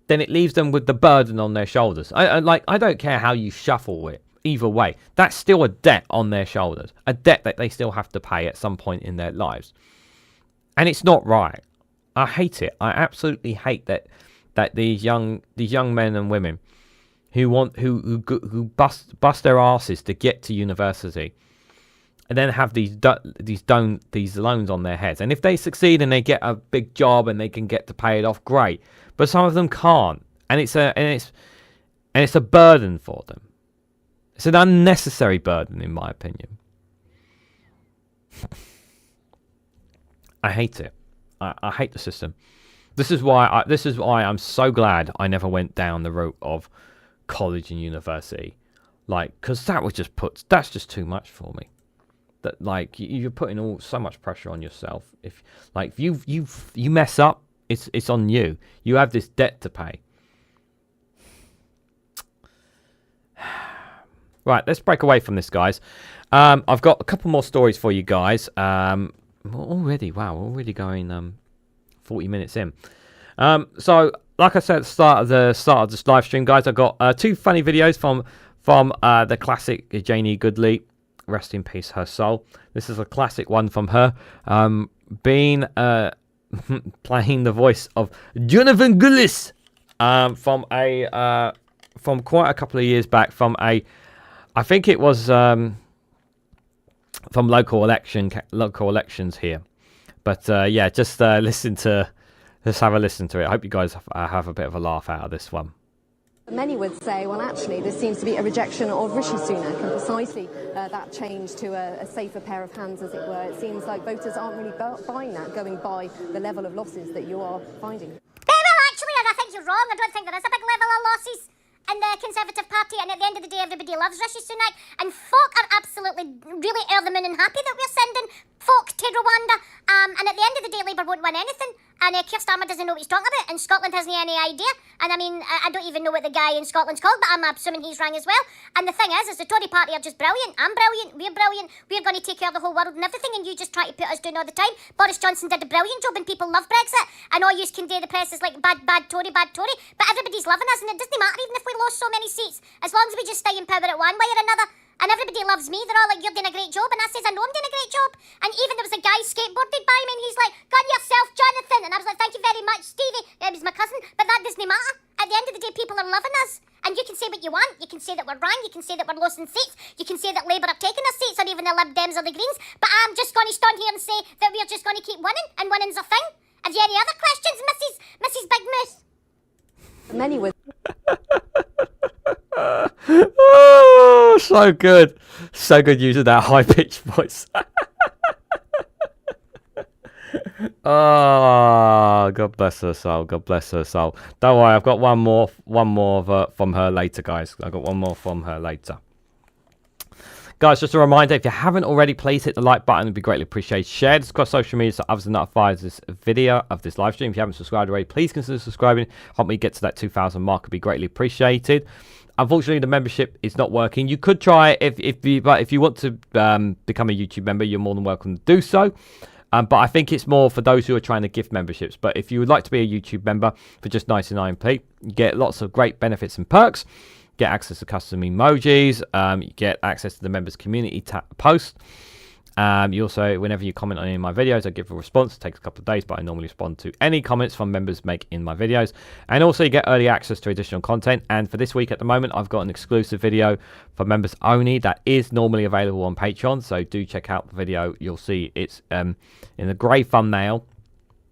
then it leaves them with the burden on their shoulders. I don't care how you shuffle it, either way, that's still a debt on their shoulders, a debt that they still have to pay at some point in their lives, and it's not right. I hate it. I absolutely hate that these young men and women who bust their asses to get to university, and then have these loans on their heads. And if they succeed and they get a big job and they can get to pay it off, great. But some of them can't, and it's a burden for them. It's an unnecessary burden, in my opinion. I hate it. I hate the system. This is why I'm so glad I never went down the route of college and university, because that's just too much for me. That you're putting so much pressure on yourself. If you mess up, it's on you. You have this debt to pay. Right, let's break away from this, guys. I've got a couple more stories for you guys. Already going 40 minutes in. So, like I said at the start of this live stream, guys, I've got two funny videos from the classic Janie Goodley. Rest in peace, her soul. This is a classic one from her, playing the voice of Jonathan Gillis, from quite a couple of years back, I think it was from local elections here. But yeah, just let's have a listen to it. I hope you guys have a bit of a laugh out of this one. Many would say, well, actually, this seems to be a rejection of Rishi Sunak, and precisely that change to a safer pair of hands, as it were. It seems like voters aren't really buying that, going by the level of losses that you are finding. Well, actually, I think you're wrong. I don't think there is a big level of losses in the Conservative Party, and at the end of the day, everybody loves Rishi Sunak, and folk are absolutely really over the moon and happy that we're sending folk to Rwanda, and at the end of the day, Labour won't win anything, and Keir Starmer doesn't know what he's talking about, and Scotland hasn't any idea, and I mean, I don't even know what the guy in Scotland's called, but I'm assuming he's rang as well, and the thing is the Tory party are just brilliant. I'm brilliant, we're going to take care of the whole world and everything, and you just try to put us down all the time. Boris Johnson did a brilliant job, and people love Brexit, and all you can do, the press is like, bad Tory, but everybody's loving us, and it doesn't matter even if we lost so many seats, as long as we just stay in power at one way or another. And everybody loves me. They're all like, you're doing a great job. And I says, I know I'm doing a great job. And even there was a guy skateboarded by me, and he's like, got yourself, Jonathan. And I was like, thank you very much, Stevie. It was my cousin. But that doesn't matter. At the end of the day, people are loving us. And you can say what you want. You can say that we're wrong. You can say that we're losing seats. You can say that Labour are taking our seats, or even the Lib Dems or the Greens. But I'm just going to stand here and say that we're just going to keep winning. And winning's a thing. Have you any other questions, Mrs. Big Moose? Many would. Oh, so good using that high-pitched voice. Oh, God bless her soul. God bless her soul. Don't worry, I've got one more from her later, guys. I've got one more from her later. Guys, just a reminder, if you haven't already, please hit the like button. It'd be greatly appreciated. Share this across social media so others are notified of this video, of this live stream. If you haven't subscribed already, please consider subscribing. Help me get to that 2,000 mark. It'd be greatly appreciated. Unfortunately, the membership is not working. You could try it if you want to become a YouTube member. You're more than welcome to do so. But I think it's more for those who are trying to gift memberships. But if you would like to be a YouTube member for just 99p, you get lots of great benefits and perks. Get access to custom emojis. You get access to the members community post. You also, whenever you comment on any of my videos, I give a response. It takes a couple of days, but I normally respond to any comments from members make in my videos. And also you get early access to additional content. And for this week at the moment, I've got an exclusive video for members only that is normally available on Patreon. So do check out the video. You'll see it's in the grey thumbnail.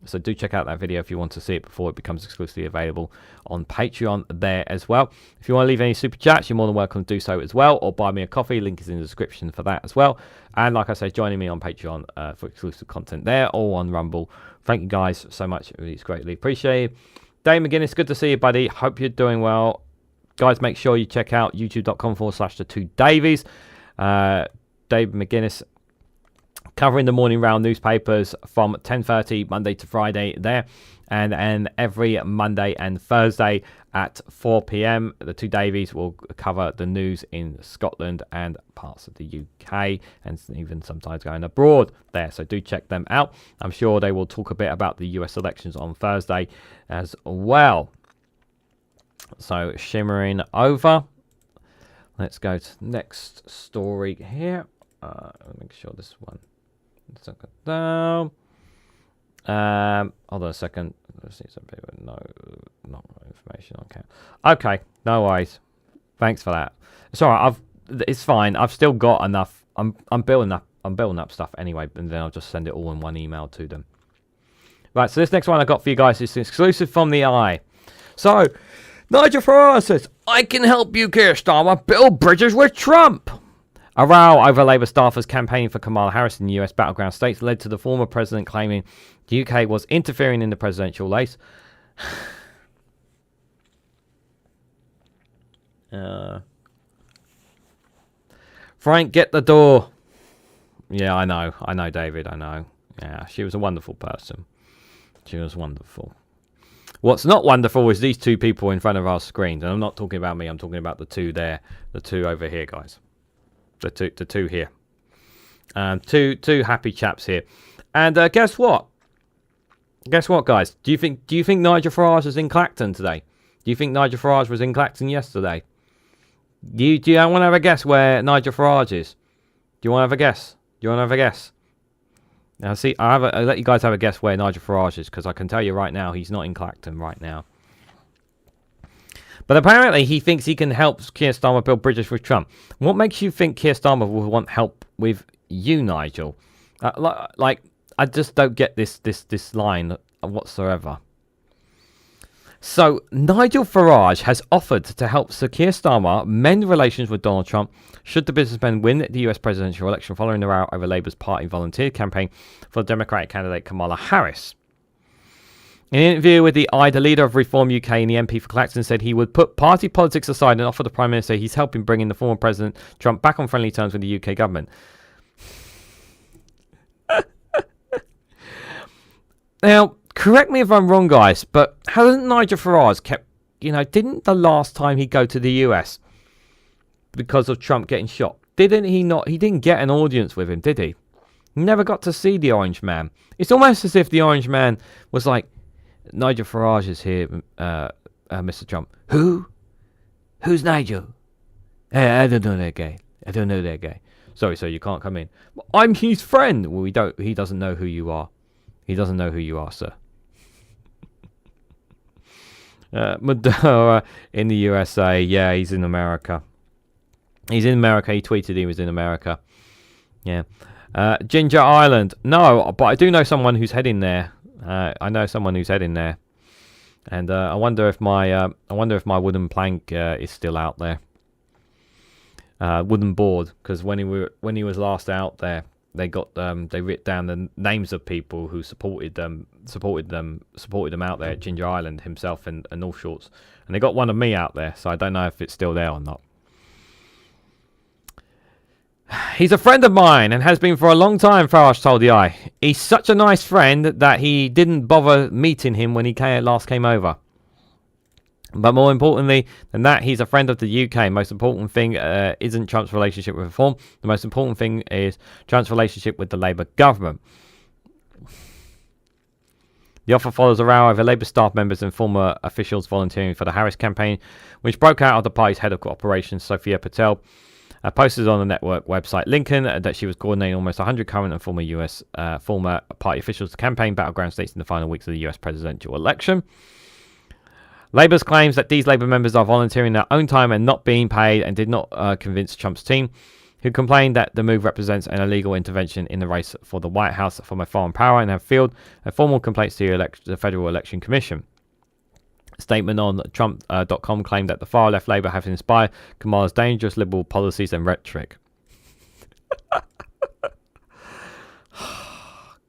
So do check out that video if you want to see it before it becomes exclusively available on Patreon there as well. If you want to leave any super chats, you're more than welcome to do so as well, or buy me a coffee. Link is in the description for that as well. And like I say, joining me on Patreon for exclusive content there, or on Rumble. Thank you guys so much. It's greatly appreciated. Dave McGuinness, good to see you, buddy. Hope you're doing well. Guys, make sure you check out youtube.com/the2Davies. Dave McGuinness covering the morning round newspapers from 10:30 Monday to Friday there, and every Monday and Thursday at 4 p.m. the two Davies will cover the news in Scotland and parts of the UK, and even sometimes going abroad there. So do check them out. I'm sure they will talk a bit about the US elections on Thursday as well. So shimmering over, let's go to the next story here. Make sure this one. Down. Hold on a second. Let's see some people. No, not information on count. Okay, no worries. Thanks for that. It's all right. It's fine. I've still got enough. I'm building up stuff anyway, and then I'll just send it all in one email to them. Right. So this next one I got for you guys is exclusive from the Eye. So Nigel Farage says, "I can help you, Keir Starmer, build bridges with Trump." A row over Labour staffers campaigning for Kamala Harris in the US battleground states led to the former president claiming the UK was interfering in the presidential race. Frank, get the door. Yeah, I know, David, I know. Yeah, she was a wonderful person. She was wonderful. What's not wonderful is these two people in front of our screens. And I'm not talking about me, I'm talking about the two there, the two over here, guys. The two here, two happy chaps here, and guess what? Guess what, guys? Do you think Nigel Farage was in Clacton today? Do you think Nigel Farage was in Clacton yesterday? Do you want to have a guess where Nigel Farage is? Do you want to have a guess? Now, see, I'll let you guys have a guess where Nigel Farage is, because I can tell you right now he's not in Clacton right now. But apparently he thinks he can help Keir Starmer build bridges with Trump. What makes you think Keir Starmer will want help with you, Nigel? Like, I just don't get this line whatsoever. So, Nigel Farage has offered to help Sir Keir Starmer mend relations with Donald Trump should the businessman win the US presidential election following the row over Labour's party volunteer campaign for the Democratic candidate Kamala Harris. In an interview with the Eye, the leader of Reform UK and the MP for Clacton said he would put party politics aside and offer the Prime Minister he's helping bringing the former President Trump back on friendly terms with the UK government. Now, correct me if I'm wrong, guys, but hasn't Nigel Farage didn't the last time he go to the US because of Trump getting shot? Didn't he not? He didn't get an audience with him, did he? He never got to see the Orange Man. It's almost as if the Orange Man was like, Nigel Farage is here, Mr. Trump. Who? Who's Nigel? I don't know that guy. Sorry, sir, you can't come in. I'm his friend. Well, he doesn't know who you are. He doesn't know who you are, sir. Maduro in the USA. Yeah, he's in America. He tweeted he was in America. Yeah. Ginger Island. No, but I do know someone who's heading there. And I wonder if my wooden plank is still out there. Wooden board, because when he was last out there, they wrote down the names of people who supported them out there at Ginger Island, himself and North Shorts, and they got one of me out there. So I don't know if it's still there or not. He's a friend of mine and has been for a long time, Farage told the Eye. He's such a nice friend that he didn't bother meeting him when he last came over. But more importantly than that, he's a friend of the UK. Most important thing isn't Trump's relationship with Reform. The most important thing is Trump's relationship with the Labour government. The offer follows a row over Labour staff members and former officials volunteering for the Harris campaign, which broke out of the party's head of operations, Sophia Patel, posted on the network website Lincoln that she was coordinating almost 100 current and former party officials to campaign battleground states in the final weeks of the US presidential election. Labour's claims that these Labour members are volunteering their own time and not being paid and did not convince Trump's team, who complained that the move represents an illegal intervention in the race for the White House from a foreign power and have filed formal complaints to the Federal Election Commission. A statement on Trump.com claimed that the far-left Labour have inspired Kamala's dangerous liberal policies and rhetoric.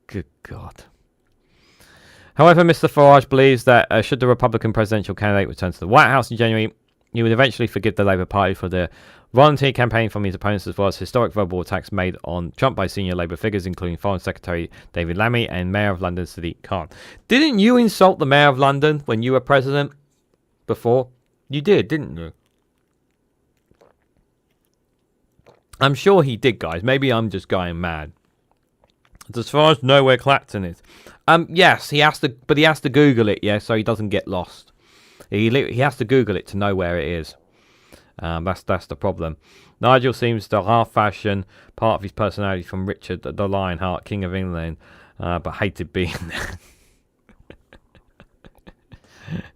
Good God. However, Mr. Farage believes that should the Republican presidential candidate return to the White House in January, he would eventually forgive the Labour Party for the volunteer campaign from his opponents, as well as historic verbal attacks made on Trump by senior Labour figures, including Foreign Secretary David Lammy and Mayor of London Sadiq Khan. Didn't you insult the Mayor of London when you were president before? You did, didn't you? I'm sure he did, guys. Maybe I'm just going mad. As far as know where Clacton is. Yes, he has to, but he has to Google it, yeah, so he doesn't get lost. He has to Google it to know where it is. That's the problem. Nigel seems to half fashion part of his personality from Richard the Lionheart, King of England, but hated being there.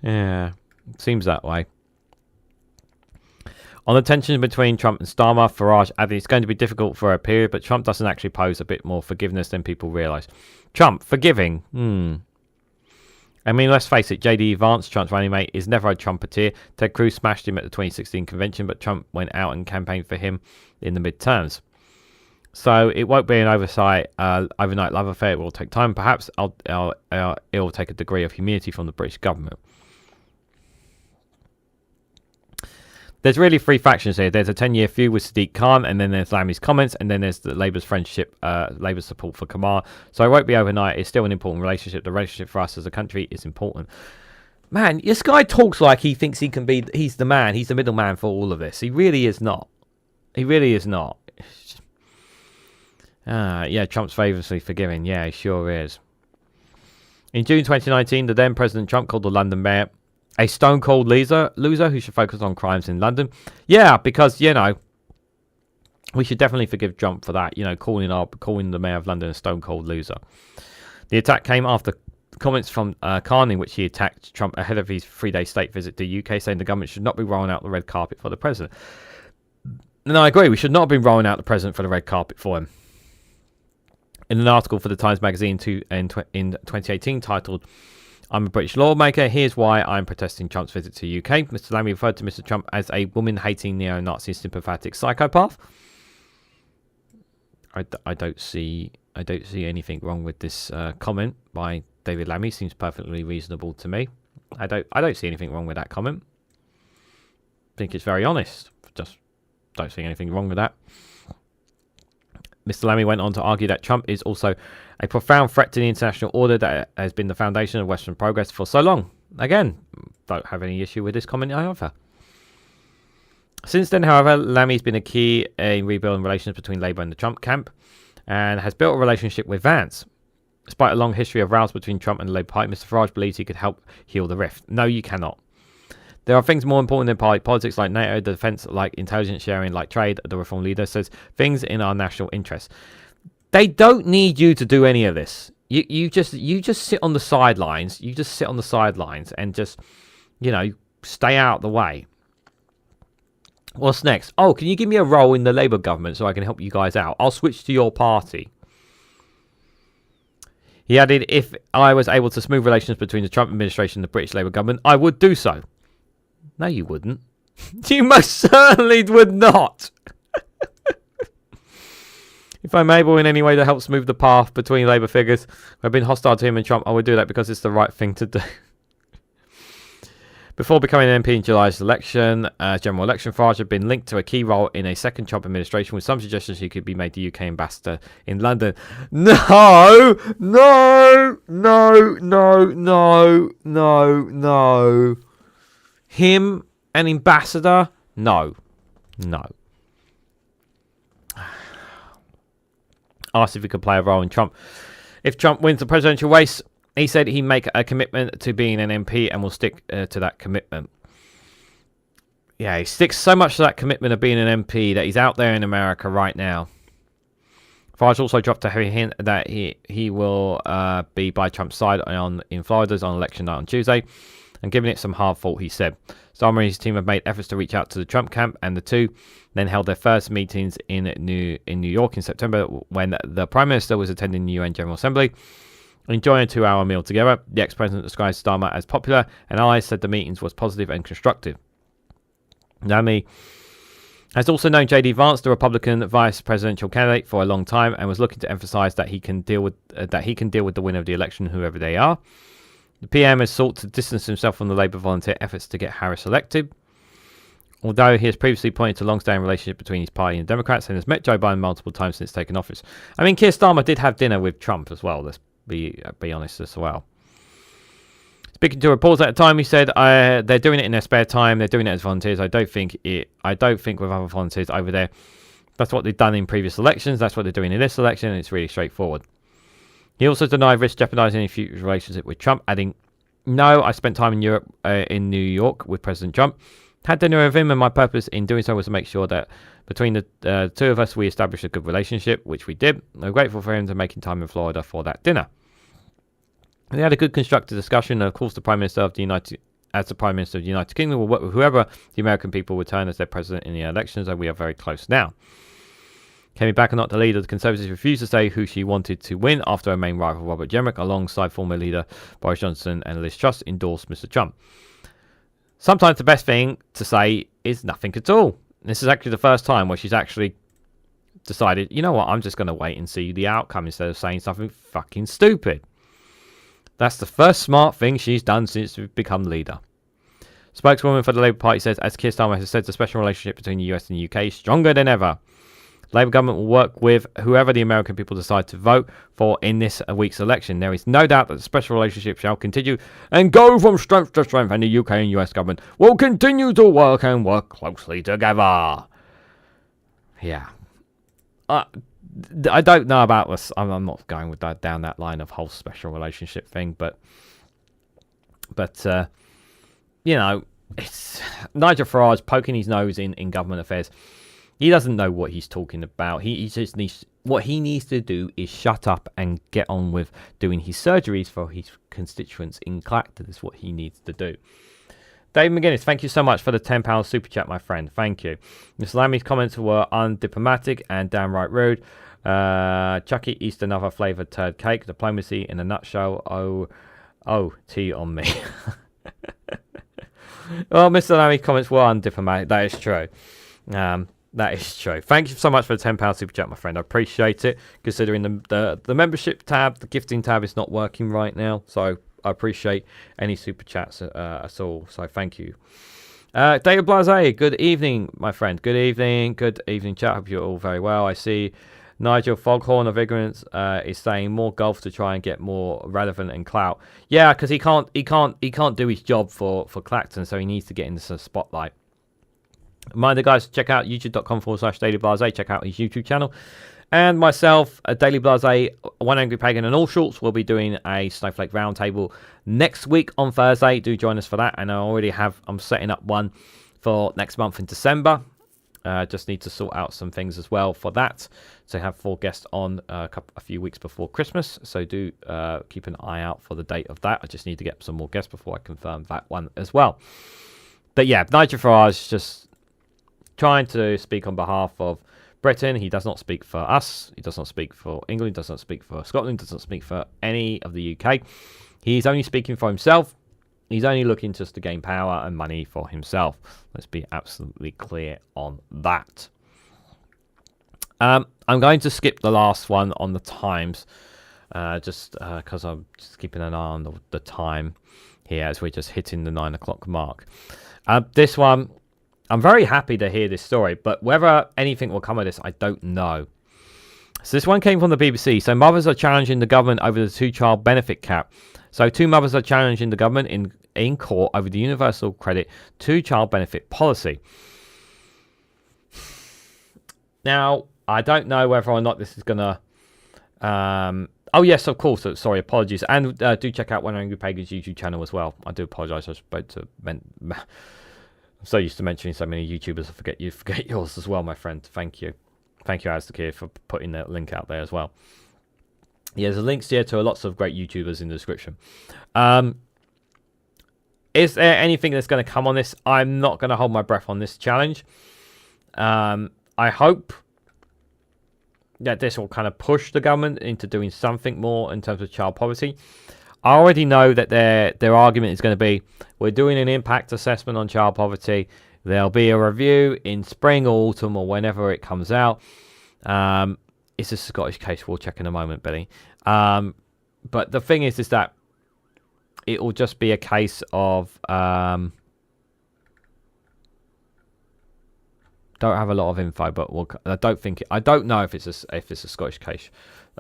Yeah, seems that way. On the tension between Trump and Starmer, Farage added it's going to be difficult for a period, but Trump doesn't actually pose a bit more forgiveness than people realise. Trump, forgiving? I mean, let's face it, J.D. Vance, Trump's running mate, is never a Trumpeteer. Ted Cruz smashed him at the 2016 convention, but Trump went out and campaigned for him in the midterms. So it won't be an overnight love affair. It will take time. Perhaps it will take a degree of humility from the British government. There's really three factions here. There's a 10-year feud with Sadiq Khan, and then there's Lammy's comments, and then there's the Labour's friendship, Labour's support for Kamala. So it won't be overnight. It's still an important relationship. The relationship for us as a country is important. Man, this guy talks like he thinks he's the man. He's the middleman for all of this. He really is not. He really is not. Yeah, Trump's famously forgiving. Yeah, he sure is. In June 2019, the then President Trump called the London mayor a stone-cold loser who should focus on crimes in London. Yeah, because, you know, we should definitely forgive Trump for that, you know, calling the mayor of London a stone-cold loser. The attack came after comments from Khan in which he attacked Trump ahead of his 3-day state visit to the UK, saying the government should not be rolling out the red carpet for the president. And I agree, we should not have been rolling out the president for the red carpet for him. In an article for the Times Magazine in 2018 titled, I'm a British lawmaker, here's why I'm protesting Trump's visit to the UK, Mr. Lammy referred to Mr. Trump as a woman-hating neo-Nazi sympathetic psychopath. I don't see anything wrong with this comment by David Lammy. Seems perfectly reasonable to me. I don't see anything wrong with that comment. I think it's very honest. Just don't see anything wrong with that. Mr. Lammy went on to argue that Trump is also a profound threat to the international order that has been the foundation of Western progress for so long. Again, don't have any issue with this comment either. Since then, however, Lammy's been a key in rebuilding relations between Labour and the Trump camp and has built a relationship with Vance. Despite a long history of rows between Trump and the Labour Party, Mr. Farage believes he could help heal the rift. No, you cannot. There are things more important than party politics like NATO, the defence, like intelligence sharing, like trade. The Reform leader says things in our national interest. They don't need you to do any of this. You just sit on the sidelines. You just sit on the sidelines and just, you know, stay out the way. What's next? Oh, can you give me a role in the Labour government so I can help you guys out? I'll switch to your party. He added, if I was able to smooth relations between the Trump administration and the British Labour government, I would do so. No, you wouldn't. You most certainly would not. If I'm able in any way to help smooth the path between Labour figures who have been hostile to him and Trump, I would do that because it's the right thing to do. Before becoming an MP in July's general election, Farage had been linked to a key role in a second Trump administration with some suggestions he could be made the UK ambassador in London. No! Him, an ambassador? No. Asked if he could play a role in Trump. If Trump wins the presidential race, He said he'd make a commitment to being an MP and will stick to that commitment. Yeah, he sticks so much to that commitment of being an MP that he's out there in America right now. Farage also dropped a heavy hint that he will be by Trump's side in Florida's on election night on Tuesday, and giving it some hard thought, he said. Starmer and his team have made efforts to reach out to the Trump camp, and the two then held their first meetings in New York in September when the Prime Minister was attending the UN General Assembly, enjoying a 2-hour meal together. The ex-president described Starmer as popular, and allies said the meetings was positive and constructive. Nami has also known J.D. Vance, the Republican vice presidential candidate, for a long time, and was looking to emphasize that he can deal with the winner of the election, whoever they are. The PM has sought to distance himself from the Labour volunteer efforts to get Harris elected, although he has previously pointed to a long-standing relationship between his party and Democrats and has met Joe Biden multiple times since taking office. I mean, Keir Starmer did have dinner with Trump as well, let's be honest as well. Speaking to reporters at the time, he said they're doing it in their spare time. They're doing it as volunteers. I don't think with other volunteers over there. That's what they've done in previous elections. That's what they're doing in this election, and it's really straightforward. He also denied risk jeopardizing any future relationship with Trump, adding, "No, I spent time in Europe, in New York, with President Trump. Had dinner with him, and my purpose in doing so was to make sure that between the two of us, we established a good relationship, which we did. I'm grateful for him for making time in Florida for that dinner." They had a good constructive discussion, and of course the Prime Minister of the United Kingdom will work with whoever the American people return as their president in the elections, and we are very close now. Kemi Badenoch, the leader of the Conservatives, refused to say who she wanted to win after her main rival Robert Jenrick, alongside former leader Boris Johnson and Liz Truss, endorsed Mr. Trump. Sometimes the best thing to say is nothing at all. This is actually the first time where she's actually decided, you know what, I'm just going to wait and see the outcome instead of saying something fucking stupid. That's the first smart thing she's done since we've become leader. Spokeswoman for the Labour Party says, as Keir Starmer has said, the special relationship between the US and the UK is stronger than ever. The Labour government will work with whoever the American people decide to vote for in this week's election. There is no doubt that the special relationship shall continue and go from strength to strength, and the UK and US government will continue to work closely together. Yeah. I don't know about this. I'm not going with that down that line of whole special relationship thing, but you know, it's Nigel Farage poking his nose in government affairs. He doesn't know what he's talking about. He just needs, what he needs to do is shut up and get on with doing his surgeries for his constituents in Clacton. Is what he needs to do. Dave McGuinness, thank you so much for the £10 super chat, my friend. Thank you. Miss Lammy's comments were undiplomatic and downright rude. Chucky East, another flavoured turd cake. Diplomacy in a nutshell. Oh, tea on me. Well, Mr. Lammy's comments were undiplomatic. That is true. That is true. Thank you so much for the £10 super chat, my friend. I appreciate it, considering the membership tab, the gifting tab is not working right now. So I appreciate any super chats at all. So thank you. David Blase, good evening, my friend. Good evening, chat. Hope you're all very well. I see Nigel Foghorn of Ignorance is saying more golf to try and get more relevant and clout. Yeah, because he can't do his job for Clacton, so he needs to get into the spotlight. Reminder, guys, check out youtube.com/Daily Blase. Check out his YouTube channel. And myself, Daily Blase, One Angry Pagan, and all sorts will be doing a Snowflake Roundtable next week on Thursday. Do join us for that. And I'm setting up one for next month in December. Just need to sort out some things as well for that. So have 4 guests on a few weeks before Christmas. So do keep an eye out for the date of that. I just need to get some more guests before I confirm that one as well. But yeah, Nigel Farage just trying to speak on behalf of Britain. He does not speak for us. He does not speak for England. Does not speak for Scotland. Does not speak for any of the UK. He's only speaking for himself. He's only looking just to gain power and money for himself. Let's be absolutely clear on that. I'm going to skip the last one on the times, just because I'm just keeping an eye on the time here as we're just hitting the 9 o'clock mark. This one, I'm very happy to hear this story, but whether anything will come of this, I don't know. So this one came from the BBC. So mothers are challenging the government over the 2-child benefit cap. So 2 mothers are challenging the government in court over the universal credit 2-child benefit policy. Now, I don't know whether or not this is going to Oh yes, of course. Sorry, apologies. And do check out One Angry Pagan's YouTube channel as well. I do apologise. I was about to I'm so used to mentioning so many YouTubers, I forget yours as well, my friend. Thank you, Aztekir, for putting that link out there as well. Yeah, there's links here to lots of great YouTubers in the description. Is there anything that's going to come on this? I'm not going to hold my breath on this challenge. I hope that this will kind of push the government into doing something more in terms of child poverty. I already know that their argument is going to be, we're doing an impact assessment on child poverty. There'll be a review in spring or autumn or whenever it comes out. It's a Scottish case. We'll check in a moment, Billy. But the thing is that it will just be a case of don't have a lot of info, but I don't know if it's a Scottish case.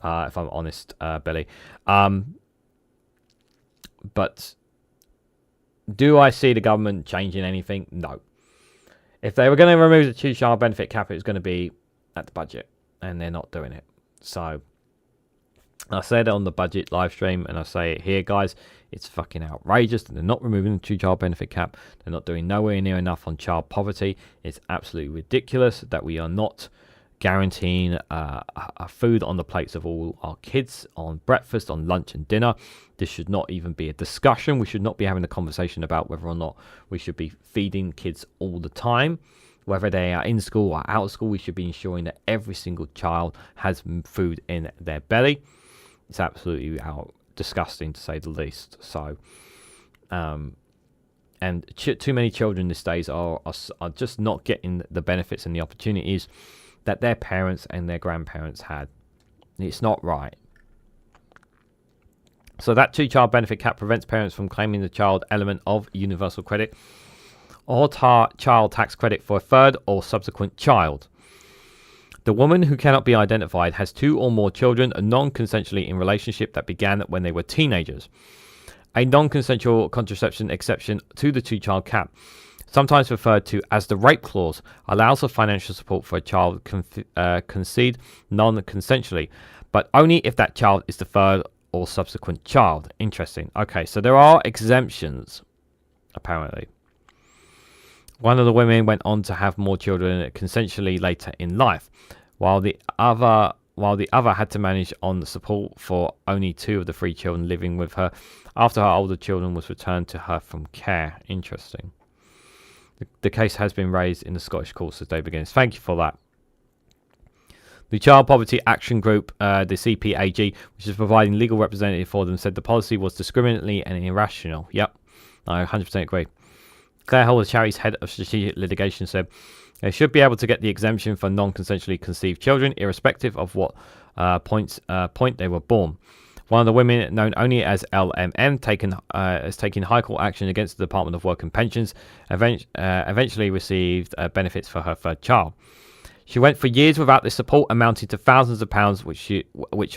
If I'm honest, Billy. But do I see the government changing anything? No. If they were going to remove the two-child benefit cap, it was going to be at the budget, and they're not doing it. So I said it on the budget live stream, and I say it here, guys. It's fucking outrageous that they're not removing the two-child benefit cap. They're not doing nowhere near enough on child poverty. It's absolutely ridiculous that we are not guaranteeing food on the plates of all our kids on breakfast, on lunch and dinner. This should not even be a discussion. We should not be having a conversation about whether or not we should be feeding kids all the time. Whether they are in school or out of school, we should be ensuring that every single child has food in their belly. It's absolutely disgusting, to say the least. So, and too many children these days are just not getting the benefits and the opportunities that their parents and their grandparents had. It's not right. So that two-child benefit cap prevents parents from claiming the child element of universal credit or child tax credit for a third or subsequent child. The woman who cannot be identified has two or more children non-consensually in relationship that began when they were teenagers. A non-consensual contraception exception to the two-child cap, sometimes referred to as the rape clause, allows for financial support for a child conceived non-consensually, but only if that child is the third or subsequent child. Interesting. Okay, so there are exemptions, apparently. One of the women went on to have more children consensually later in life, while the other had to manage on the support for only two of the three children living with her after her older children was returned to her from care. Interesting. The case has been raised in the Scottish courts as day begins. Thank you for that. The Child Poverty Action Group, the CPAG, which is providing legal representative for them, said the policy was discriminatory and irrational. Yep, I 100% agree. Claire Hall, the charity's head of strategic litigation, said they should be able to get the exemption for non-consensually conceived children, irrespective of what point they were born. One of the women, known only as LMM, has taken high court action against the Department of Work and Pensions, eventually received benefits for her third child. She went for years without this support, amounting to thousands of pounds, which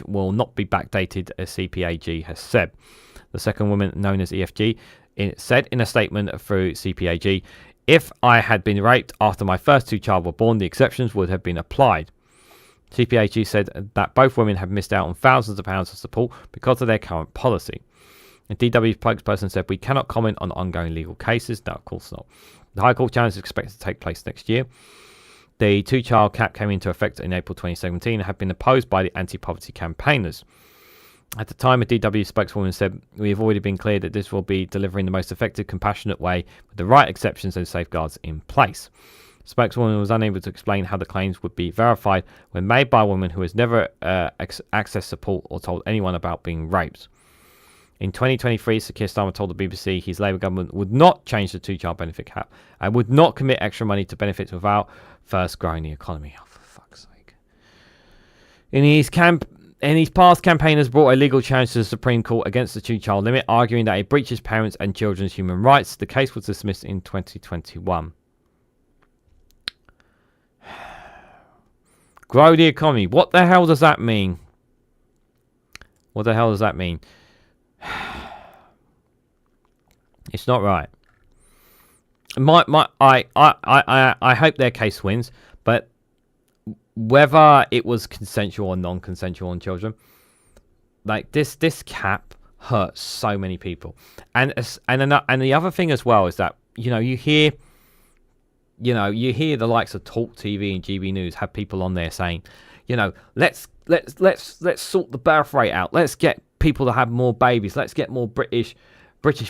will not be backdated, as CPAG has said. The second woman, known as EFG, said in a statement through CPAG, "If I had been raped after my first two children were born, the exceptions would have been applied." CPAG said that both women have missed out on thousands of pounds of support because of their current policy. A DW spokesperson said, "We cannot comment on ongoing legal cases." No, of course not. The High Court challenge is expected to take place next year. The two-child cap came into effect in April 2017 and had been opposed by the anti-poverty campaigners. At the time, a DW spokeswoman said, "We have already been clear that this will be delivering the most effective, compassionate way with the right exceptions and safeguards in place." The spokeswoman was unable to explain how the claims would be verified when made by a woman who has never accessed support or told anyone about being raped. In 2023, Sir Keir Starmer told the BBC his Labour government would not change the two-child benefit cap and would not commit extra money to benefits without first growing the economy. Oh, for fuck's sake. In his past, campaigners brought a legal challenge to the Supreme Court against the two-child limit, arguing that it breaches parents' and children's human rights. The case was dismissed in 2021. Grow the economy. What the hell does that mean? What the hell does that mean? It's not right. I hope their case wins, but whether it was consensual or non-consensual on children, Like this cap hurts so many people, and the other thing as well is that you hear the likes of Talk TV and GB News have people on there saying, let's sort the birth rate out. Let's get people to have more babies. Let's get more British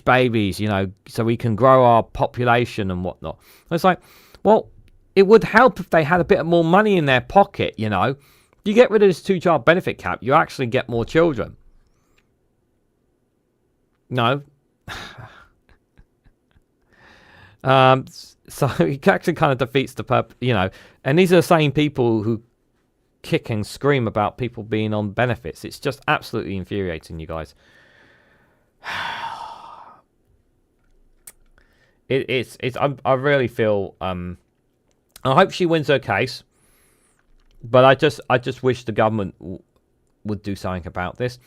babies, so we can grow our population and whatnot. And it's like, well, it would help if they had a bit more money in their pocket. You get rid of this 2-child benefit cap, you actually get more children. No. So it actually kind of defeats the purpose, and these are the same people who kick and scream about people being on benefits. It's just absolutely infuriating, you guys. I really feel I hope she wins her case, but I just wish the government would do something about this.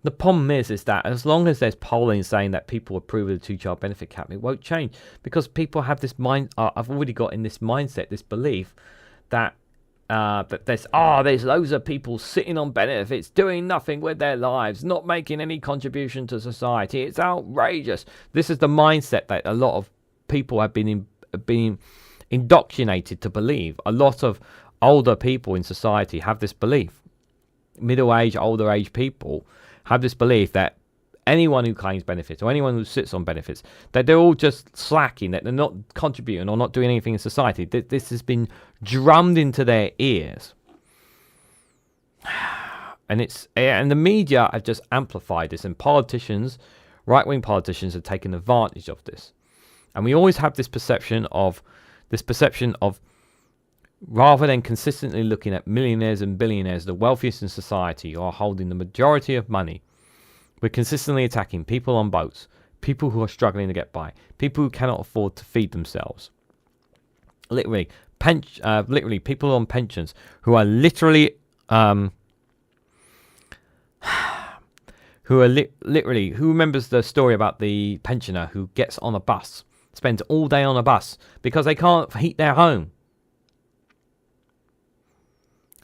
The problem is that as long as there's polling saying that people approve of the 2-child benefit cap, it won't change, because people have this mind. I've already got in this mindset, this belief that there's loads of people sitting on benefits, doing nothing with their lives, not making any contribution to society. It's outrageous. This is the mindset that a lot of people have been indoctrinated to believe. A lot of older people in society have this belief. Middle-aged, older-age people have this belief that anyone who claims benefits or anyone who sits on benefits, that they're all just slacking, that they're not contributing or not doing anything in society. This has been drummed into their ears. And the media have just amplified this, and politicians, right-wing politicians, have taken advantage of this. And we always have this perception of rather than consistently looking at millionaires and billionaires, the wealthiest in society, who are holding the majority of money, we're consistently attacking people on boats, people who are struggling to get by, people who cannot afford to feed themselves. Literally people on pensions who are literally who remembers the story about the pensioner who gets on a bus, spends all day on a bus because they can't heat their home.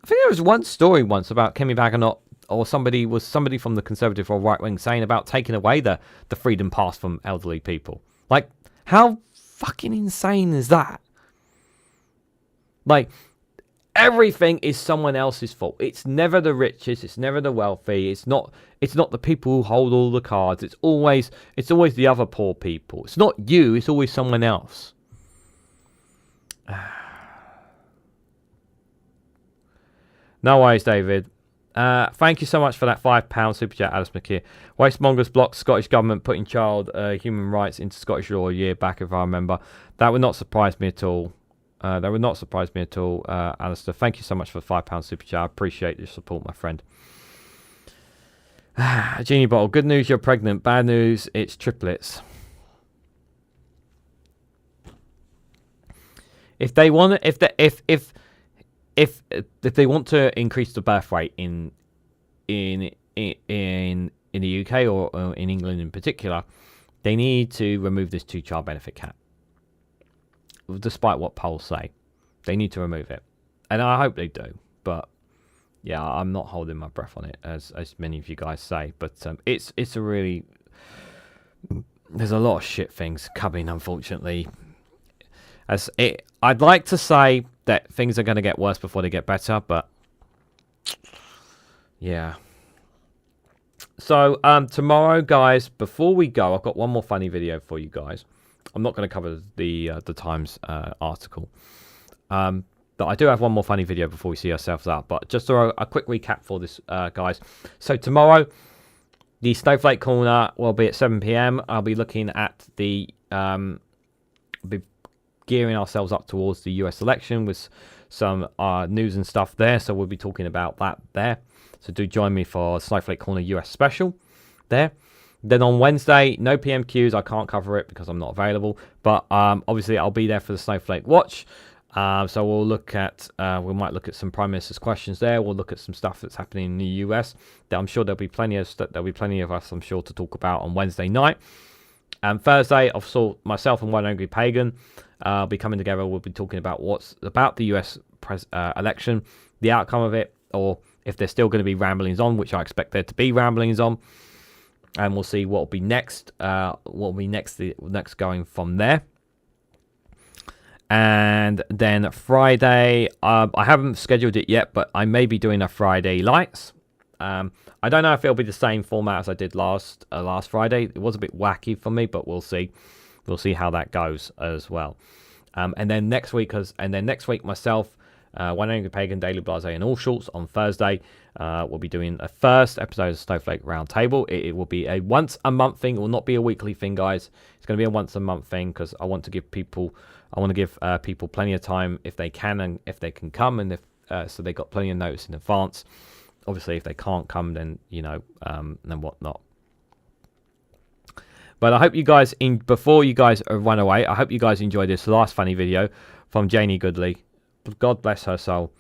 I think there was one story once about Kemi Badenoch, or somebody from the Conservative or right wing saying about taking away the freedom pass from elderly people. Like, how fucking insane is that? Like, everything is someone else's fault. It's never the richest. It's never the wealthy. It's not the people who hold all the cards. It's always the other poor people. It's not you. It's always someone else. No worries, David. Thank you so much for that £5 super chat, Alice McKeer. Wastemongers blocked Scottish government putting child human rights into Scottish law a year back, if I remember. That would not surprise me at all. Alistair. Thank you so much for the £5 super chat. I appreciate your support, my friend. Genie Bottle. Good news, you're pregnant. Bad news, it's triplets. If they want to increase the birth rate in the UK or in England in particular, they need to remove this 2-child benefit cap. Despite what polls say, they need to remove it, and I hope they do. But yeah, I'm not holding my breath on it, as many of you guys say. But it's a really, there's a lot of shit things coming, unfortunately. I'd like to say that things are going to get worse before they get better, but yeah. So tomorrow, guys, before we go, I've got one more funny video for you guys. I'm not going to cover the Times article, but I do have one more funny video before we see ourselves out. But just a quick recap for this, guys. So tomorrow, the Snowflake Corner will be at 7 p.m. I'll be looking at be gearing ourselves up towards the US election with some news and stuff there. So we'll be talking about that there. So do join me for Snowflake Corner US special there. Then on Wednesday, no PMQs. I can't cover it because I'm not available. But obviously, I'll be there for the Snowflake Watch. So we'll look at, we might look at some Prime Minister's questions there. We'll look at some stuff that's happening in the US. I'm sure there'll be plenty of us, I'm sure, to talk about on Wednesday night. And Thursday, I've saw myself and One Angry Pagan be coming together. We'll be talking about what's about the US election, the outcome of it, or if there's still going to be ramblings on, which I expect there to be ramblings on. And we'll see what will be next. Next going from there. And then Friday, I haven't scheduled it yet, but I may be doing a Friday Lights. I don't know if it'll be the same format as I did last Friday. It was a bit wacky for me, but we'll see. We'll see how that goes as well. And then next week, myself, One Angry Pagan, Daily Blase, and All Shorts on Thursday. We'll be doing a first episode of Snowflake Roundtable. It will be a once a month thing. It will not be a weekly thing, guys. It's going to be a once a month thing because I want to give people. People plenty of time if they can and if they can come, and if so they got plenty of notice in advance. Obviously, if they can't come, then then whatnot. But I hope you guys, before you guys run away, I hope you guys enjoyed this last funny video from Janie Goodley. God bless her soul.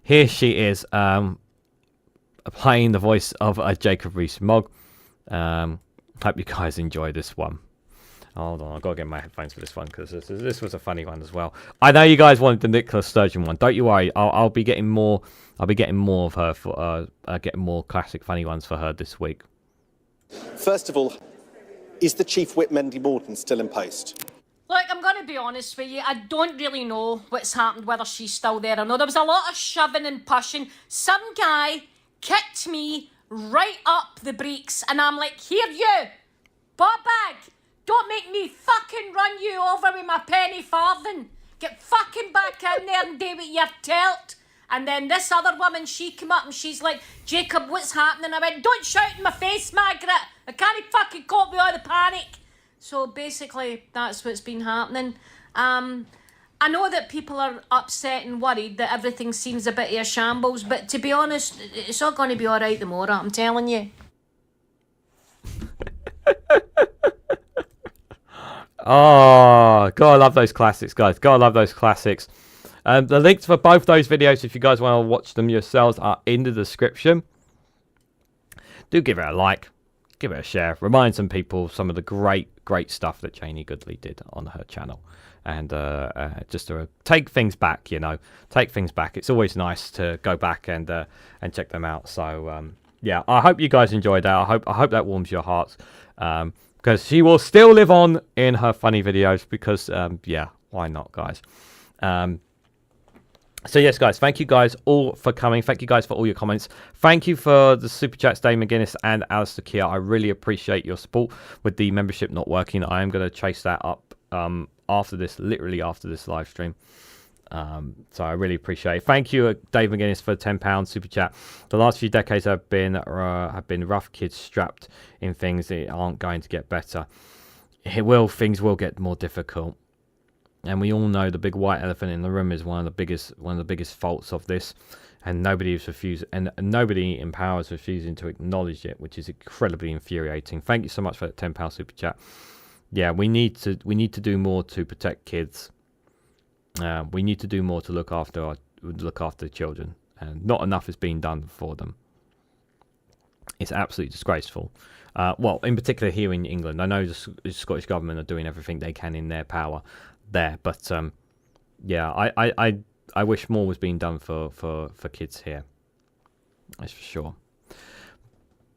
Here she is, playing the voice of Jacob Rees-Mogg. Hope you guys enjoy this one. Hold on, I've got to get my headphones for this one because this was a funny one as well. I know you guys wanted the Nicola Sturgeon one. Don't you worry. I'll be getting more. I'll be getting more of her for getting more classic funny ones for her this week. First of all, is the Chief Whip Mendy Morden still in post? Look, I'm going to be honest with you. I don't really know what's happened, whether she's still there or not. There was a lot of shoving and pushing. Some guy kicked me right up the breeks, and I'm like, here you, bot bag. Don't make me fucking run you over with my penny farthing. Get fucking back in there and do what you're told. And then this other woman, she came up and she's like, Jacob, what's happening? I went, don't shout in my face, Margaret. I can't fucking cope with all the panic. So basically, that's what's been happening. I know that people are upset and worried that everything seems a bit of a shambles, but to be honest, it's all going to be all right tomorrow, I'm telling you. Oh, God, I love those classics, guys. God, I love those classics. The links for both those videos, if you guys want to watch them yourselves, are in the description. Do give it a like. Give it a share. Remind some people some of the great stuff that Janie Goodley did on her channel. And just to take things back, Take things back. It's always nice to go back and check them out. So, yeah, I hope you guys enjoyed that. I hope that warms your hearts. Because she will still live on in her funny videos because, yeah, why not, guys? So, yes, guys, thank you guys all for coming. Thank you guys for all your comments. Thank you for the Super Chats, Dave McGuinness and Alistair Keir. I really appreciate your support with the membership not working. I am going to chase that up literally after this live stream. So I really appreciate it. Thank you, Dave McGuinness, for £10 super chat. The last few decades have been rough. Kids strapped in things that aren't going to get better. Things will get more difficult, and we all know the big white elephant in the room is one of the biggest faults of this, and nobody in power is refusing to acknowledge it, which is incredibly infuriating. Thank you so much for that £10 super chat. Yeah, we need to do more to protect kids. We need to do more to look after the children, and not enough is being done for them. It's absolutely disgraceful. Well, in particular here in England, I know the Scottish government are doing everything they can in their power there, but yeah, I wish more was being done for kids here. That's for sure.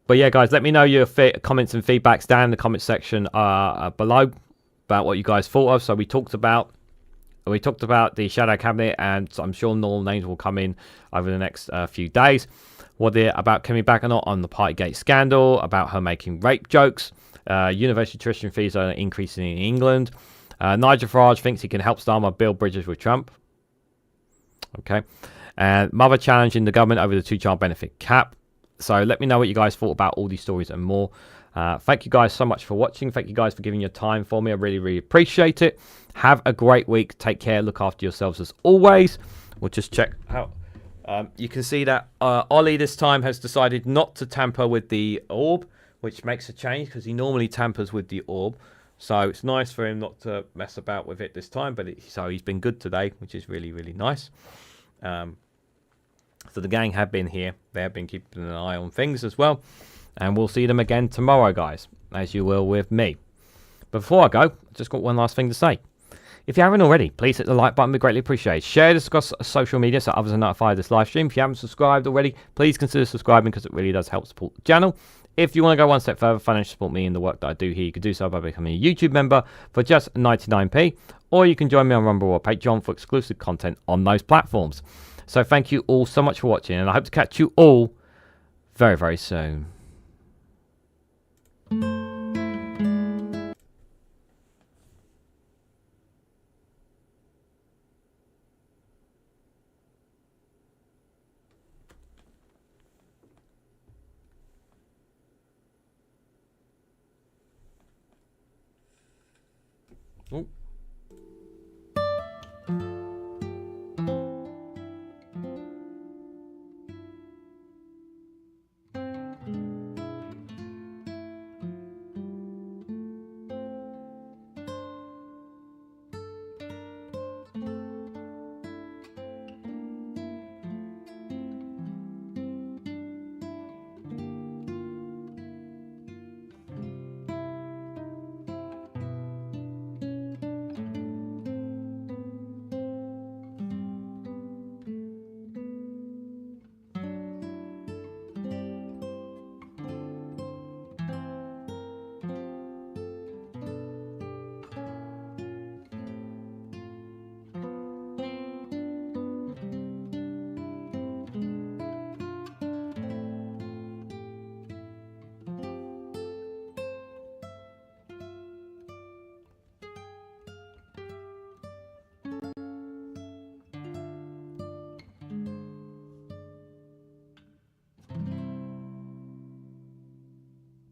But yeah, guys, let me know your comments and feedbacks down in the comment section below about what you guys thought of. So we talked about the Shadow Cabinet, and I'm sure more names will come in over the next few days. About Kemi Badenoch on the Partygate scandal, about her making rape jokes, university tuition fees are increasing in England. Nigel Farage thinks he can help Starmer build bridges with Trump. Okay. And mother challenging the government over the 2-child benefit cap. So let me know what you guys thought about all these stories and more. Thank you guys so much for watching. Thank you guys for giving your time for me. I really, really appreciate it. Have a great week. Take care. Look after yourselves as always. We'll just check out. You can see that Ollie this time has decided not to tamper with the orb, which makes a change because he normally tampers with the orb. So it's nice for him not to mess about with it this time. So he's been good today, which is really, really nice. So the gang have been here. They have been keeping an eye on things as well. And we'll see them again tomorrow, guys, as you will with me. But before I go, I just got one last thing to say. If you haven't already, please hit the like button. We greatly appreciate it. Share this across social media so others are notified of this live stream. If you haven't subscribed already, please consider subscribing because it really does help support the channel. If you want to go one step further, financially support me in the work that I do here, you can do so by becoming a YouTube member for just 99p, or you can join me on Rumble or Patreon for exclusive content on those platforms. So thank you all so much for watching, and I hope to catch you all very, very soon. Oh.